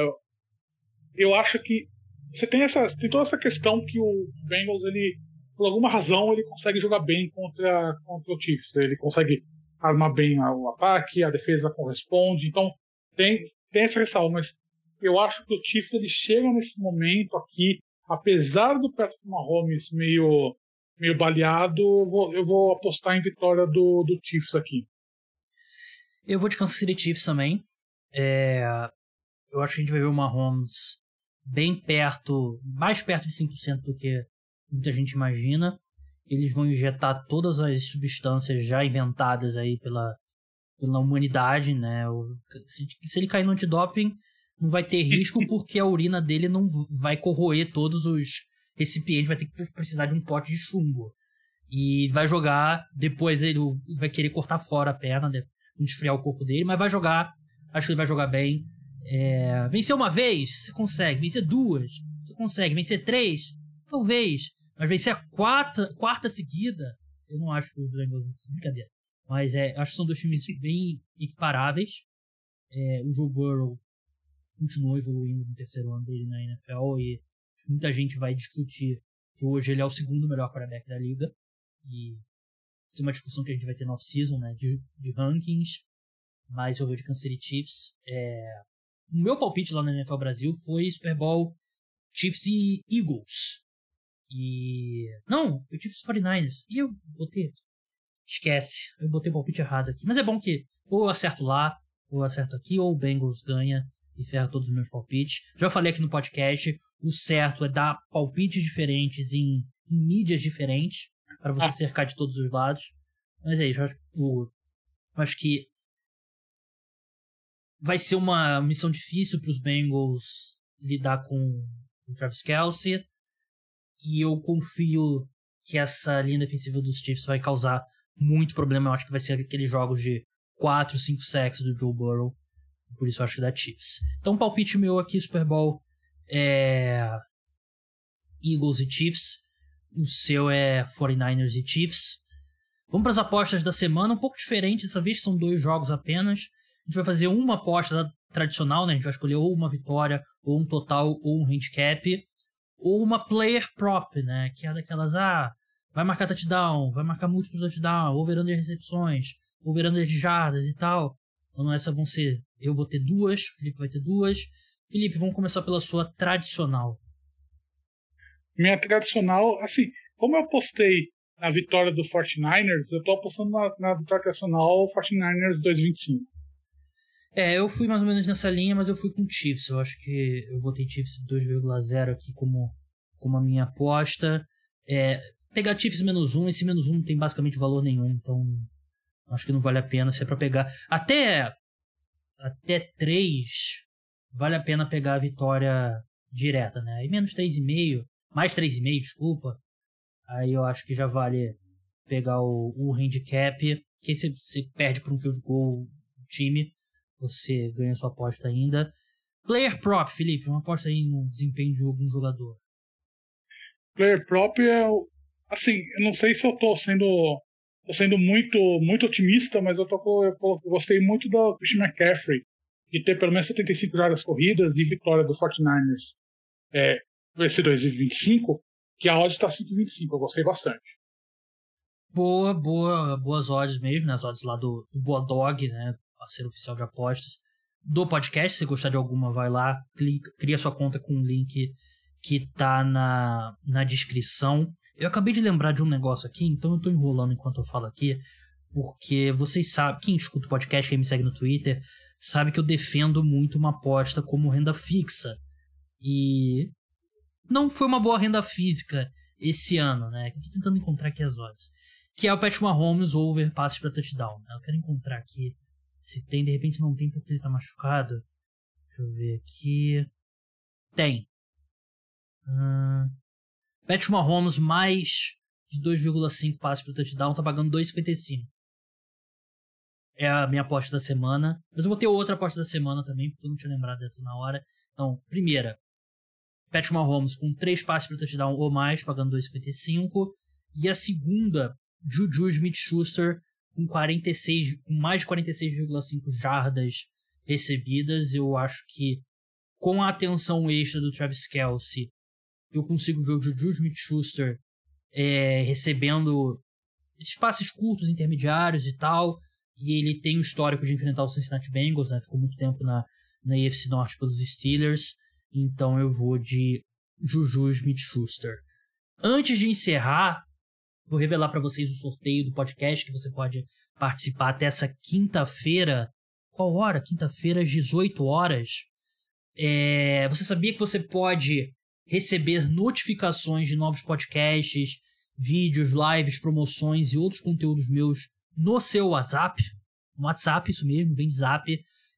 Eu acho que você tem toda essa questão que o Bengals, ele, por alguma razão, ele consegue jogar bem contra o Chiefs. Ele consegue armar bem o ataque, a defesa corresponde. Então, tem essa ressalva. Mas eu acho que o Chiefs, ele chega nesse momento aqui, apesar do Patrick Mahomes meio baleado, eu vou apostar em vitória do Chiefs aqui. Eu vou de Kansas City Chiefs também. Eu acho que a gente vai ver o Mahomes mais perto de 100% do que muita gente imagina. Eles vão injetar todas as substâncias já inventadas aí pela humanidade, né? Se ele cair no antidoping, não vai ter risco porque a urina dele não vai corroer todos os recipientes, vai ter que precisar de um pote de chumbo. E vai jogar, depois ele vai querer cortar fora a perna, esfriar o corpo dele, mas vai jogar, acho que ele vai jogar bem. Vencer uma vez, você consegue. Vencer duas, você consegue. Vencer 3, talvez. Mas vencer a quarta seguida, eu não acho que o Bengals... Brincadeira. Mas acho que são dois times bem equiparáveis. O Joe Burrow continuou evoluindo no terceiro ano dele na NFL e muita gente vai discutir que hoje ele é o segundo melhor quarterback da liga. E isso é uma discussão que a gente vai ter no off-season, né, de rankings. Mas eu vou de Kansas City Chiefs. O meu palpite lá na NFL Brasil foi Super Bowl Chiefs e Eagles. Não, foi Chiefs e 49ers. E eu botei... Esquece, eu botei o palpite errado aqui. Mas é bom que ou eu acerto lá, ou eu acerto aqui, ou o Bengals ganha e ferra todos os meus palpites. Já falei aqui no podcast, o certo é dar palpites diferentes em mídias diferentes, para você cercar de todos os lados. Mas é isso, eu acho que vai ser uma missão difícil para os Bengals lidar com o Travis Kelce. E eu confio que essa linha defensiva dos Chiefs vai causar muito problema. Eu acho que vai ser aqueles jogos de 4, 5 sacks do Joe Burrow. Por isso eu acho que dá Chiefs. Então, palpite meu aqui, Super Bowl, é Eagles e Chiefs. O seu é 49ers e Chiefs. Vamos para as apostas da semana. Um pouco diferente dessa vez, são 2 jogos apenas. A gente vai fazer uma aposta tradicional, né? A gente vai escolher ou uma vitória, ou um total, ou um handicap. Ou uma player prop, né? Que é daquelas, vai marcar touchdown, vai marcar múltiplos touchdown, over-under de recepções, over-under de jardas e tal. Então essas vão ser, eu vou ter 2, o Felipe vai ter 2. Felipe, vamos começar pela sua tradicional. Minha tradicional, assim, como eu apostei na vitória do 49ers, eu tô apostando na vitória tradicional 49ers 2,25. Eu fui mais ou menos nessa linha, mas eu fui com Chiefs. Eu acho que eu botei Chiefs 2,0 aqui como a minha aposta. Pegar Chiefs -1, esse -1 não tem basicamente valor nenhum, então acho que não vale a pena. Se é pra pegar até 3, vale a pena pegar a vitória direta, né? Aí -3,5, mais 3,5, desculpa. Aí eu acho que já vale pegar o handicap, que aí você perde por um field goal o time. Você ganha sua aposta ainda. Player prop, Felipe, uma aposta aí no desempenho de algum jogador. Player prop assim, eu não sei se eu tô sendo muito, muito otimista, mas eu gostei muito do Christian McCaffrey, de ter pelo menos 75 jardas corridas e vitória do 49ers. Esse 2,25, que a odd tá 5,25, eu gostei bastante. Boas odds mesmo, né? As odds lá do Boa Dog, né? Parceiro oficial de apostas do podcast. Se gostar de alguma, vai lá, cria sua conta com o link que tá na descrição. Eu acabei de lembrar de um negócio aqui, então eu tô enrolando enquanto eu falo aqui, porque vocês sabem, quem escuta o podcast, quem me segue no Twitter, sabe que eu defendo muito uma aposta como renda fixa. E não foi uma boa renda física esse ano, né? Eu tô tentando encontrar aqui as odds. Que é o Patrick Mahomes over passes para touchdown, né? Eu quero encontrar aqui se tem, de repente não tem porque ele tá machucado. Deixa eu ver aqui. Tem. Patrick Mahomes mais de 2,5 passes para touchdown, tá pagando 2,55. É a minha aposta da semana. Mas eu vou ter outra aposta da semana também, porque eu não tinha lembrado dessa na hora. Então, primeira, Patrick Mahomes com 3 passes para touchdown ou mais, pagando 2,55. E a segunda, Juju Smith-Schuster com mais de 46,5 jardas recebidas. Eu acho que com a atenção extra do Travis Kelce, eu consigo ver o Juju Smith-Schuster recebendo esses passes curtos, intermediários e tal. E ele tem o histórico de enfrentar o Cincinnati Bengals, né? Ficou muito tempo na AFC Norte pelos Steelers. Então eu vou de Juju Smith-Schuster. Antes de encerrar, vou revelar para vocês o sorteio do podcast, que você pode participar até essa quinta-feira. Qual hora? Quinta-feira, às 18 horas. Você sabia que você pode receber notificações de novos podcasts, vídeos, lives, promoções e outros conteúdos meus no seu WhatsApp? No WhatsApp, isso mesmo, vem de Zap.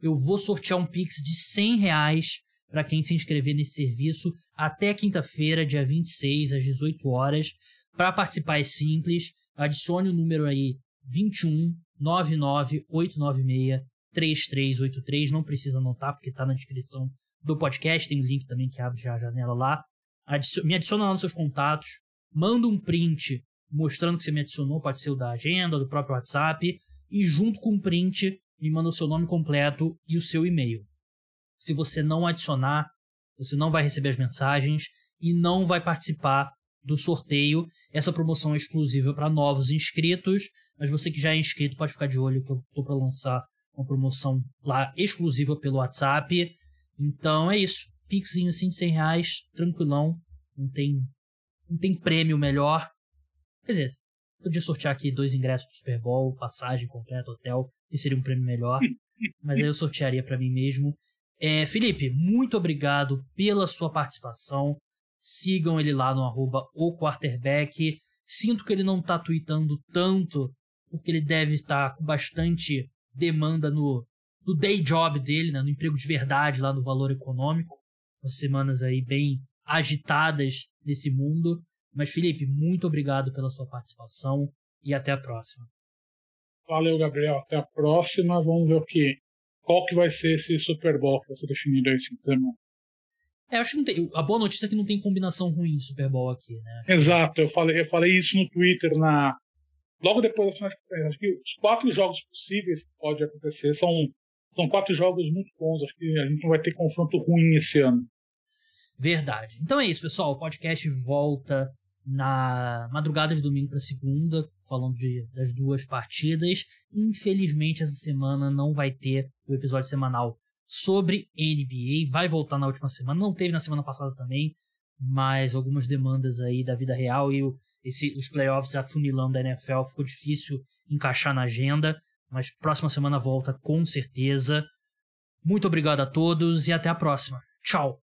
Eu vou sortear um Pix de R$100 para quem se inscrever nesse serviço até quinta-feira, dia 26, às 18 horas. Para participar é simples, adicione o número aí 21 99 896 3383, não precisa anotar porque está na descrição do podcast, tem um link também que abre já a janela lá. Me adiciona lá nos seus contatos, manda um print mostrando que você me adicionou, pode ser o da agenda, do próprio WhatsApp, e junto com o print me manda o seu nome completo e o seu e-mail. Se você não adicionar, você não vai receber as mensagens e não vai participar do sorteio. Essa promoção é exclusiva para novos inscritos, mas você que já é inscrito pode ficar de olho que eu estou para lançar uma promoção lá exclusiva pelo WhatsApp. Então é isso, pixinho assim de R$100, tranquilão, não tem prêmio melhor. Quer dizer, podia sortear aqui 2 ingressos do Super Bowl, passagem completa, hotel, que seria um prêmio melhor, mas aí eu sortearia para mim mesmo. Felipe, muito obrigado pela sua participação. Sigam ele lá no @oquarterback. Sinto que ele não tá tweetando tanto, porque ele deve estar com bastante demanda no day job dele, né, no emprego de verdade lá no Valor Econômico. umas semanas aí bem agitadas nesse mundo. Mas, Felipe, muito obrigado pela sua participação e até a próxima. Valeu, Gabriel. Até a próxima. Vamos ver qual que vai ser esse Super Bowl que vai ser definido aí esse fim de semana. Acho que não tem. A boa notícia é que não tem combinação ruim de Super Bowl aqui, né? Exato, eu falei isso no Twitter logo depois da final de conferência. Acho que os 4 jogos possíveis que pode acontecer são 4 jogos muito bons. Acho que a gente não vai ter confronto ruim esse ano. Verdade. Então é isso, pessoal. O podcast volta na madrugada de domingo para segunda, falando das 2 partidas. Infelizmente, essa semana não vai ter o episódio semanal sobre NBA. Vai voltar na última semana. Não teve na semana passada também, mas algumas demandas aí da vida real e os playoffs afunilando da NFL ficou difícil encaixar na agenda. Mas próxima semana volta com certeza. Muito obrigado a todos e até a próxima. Tchau!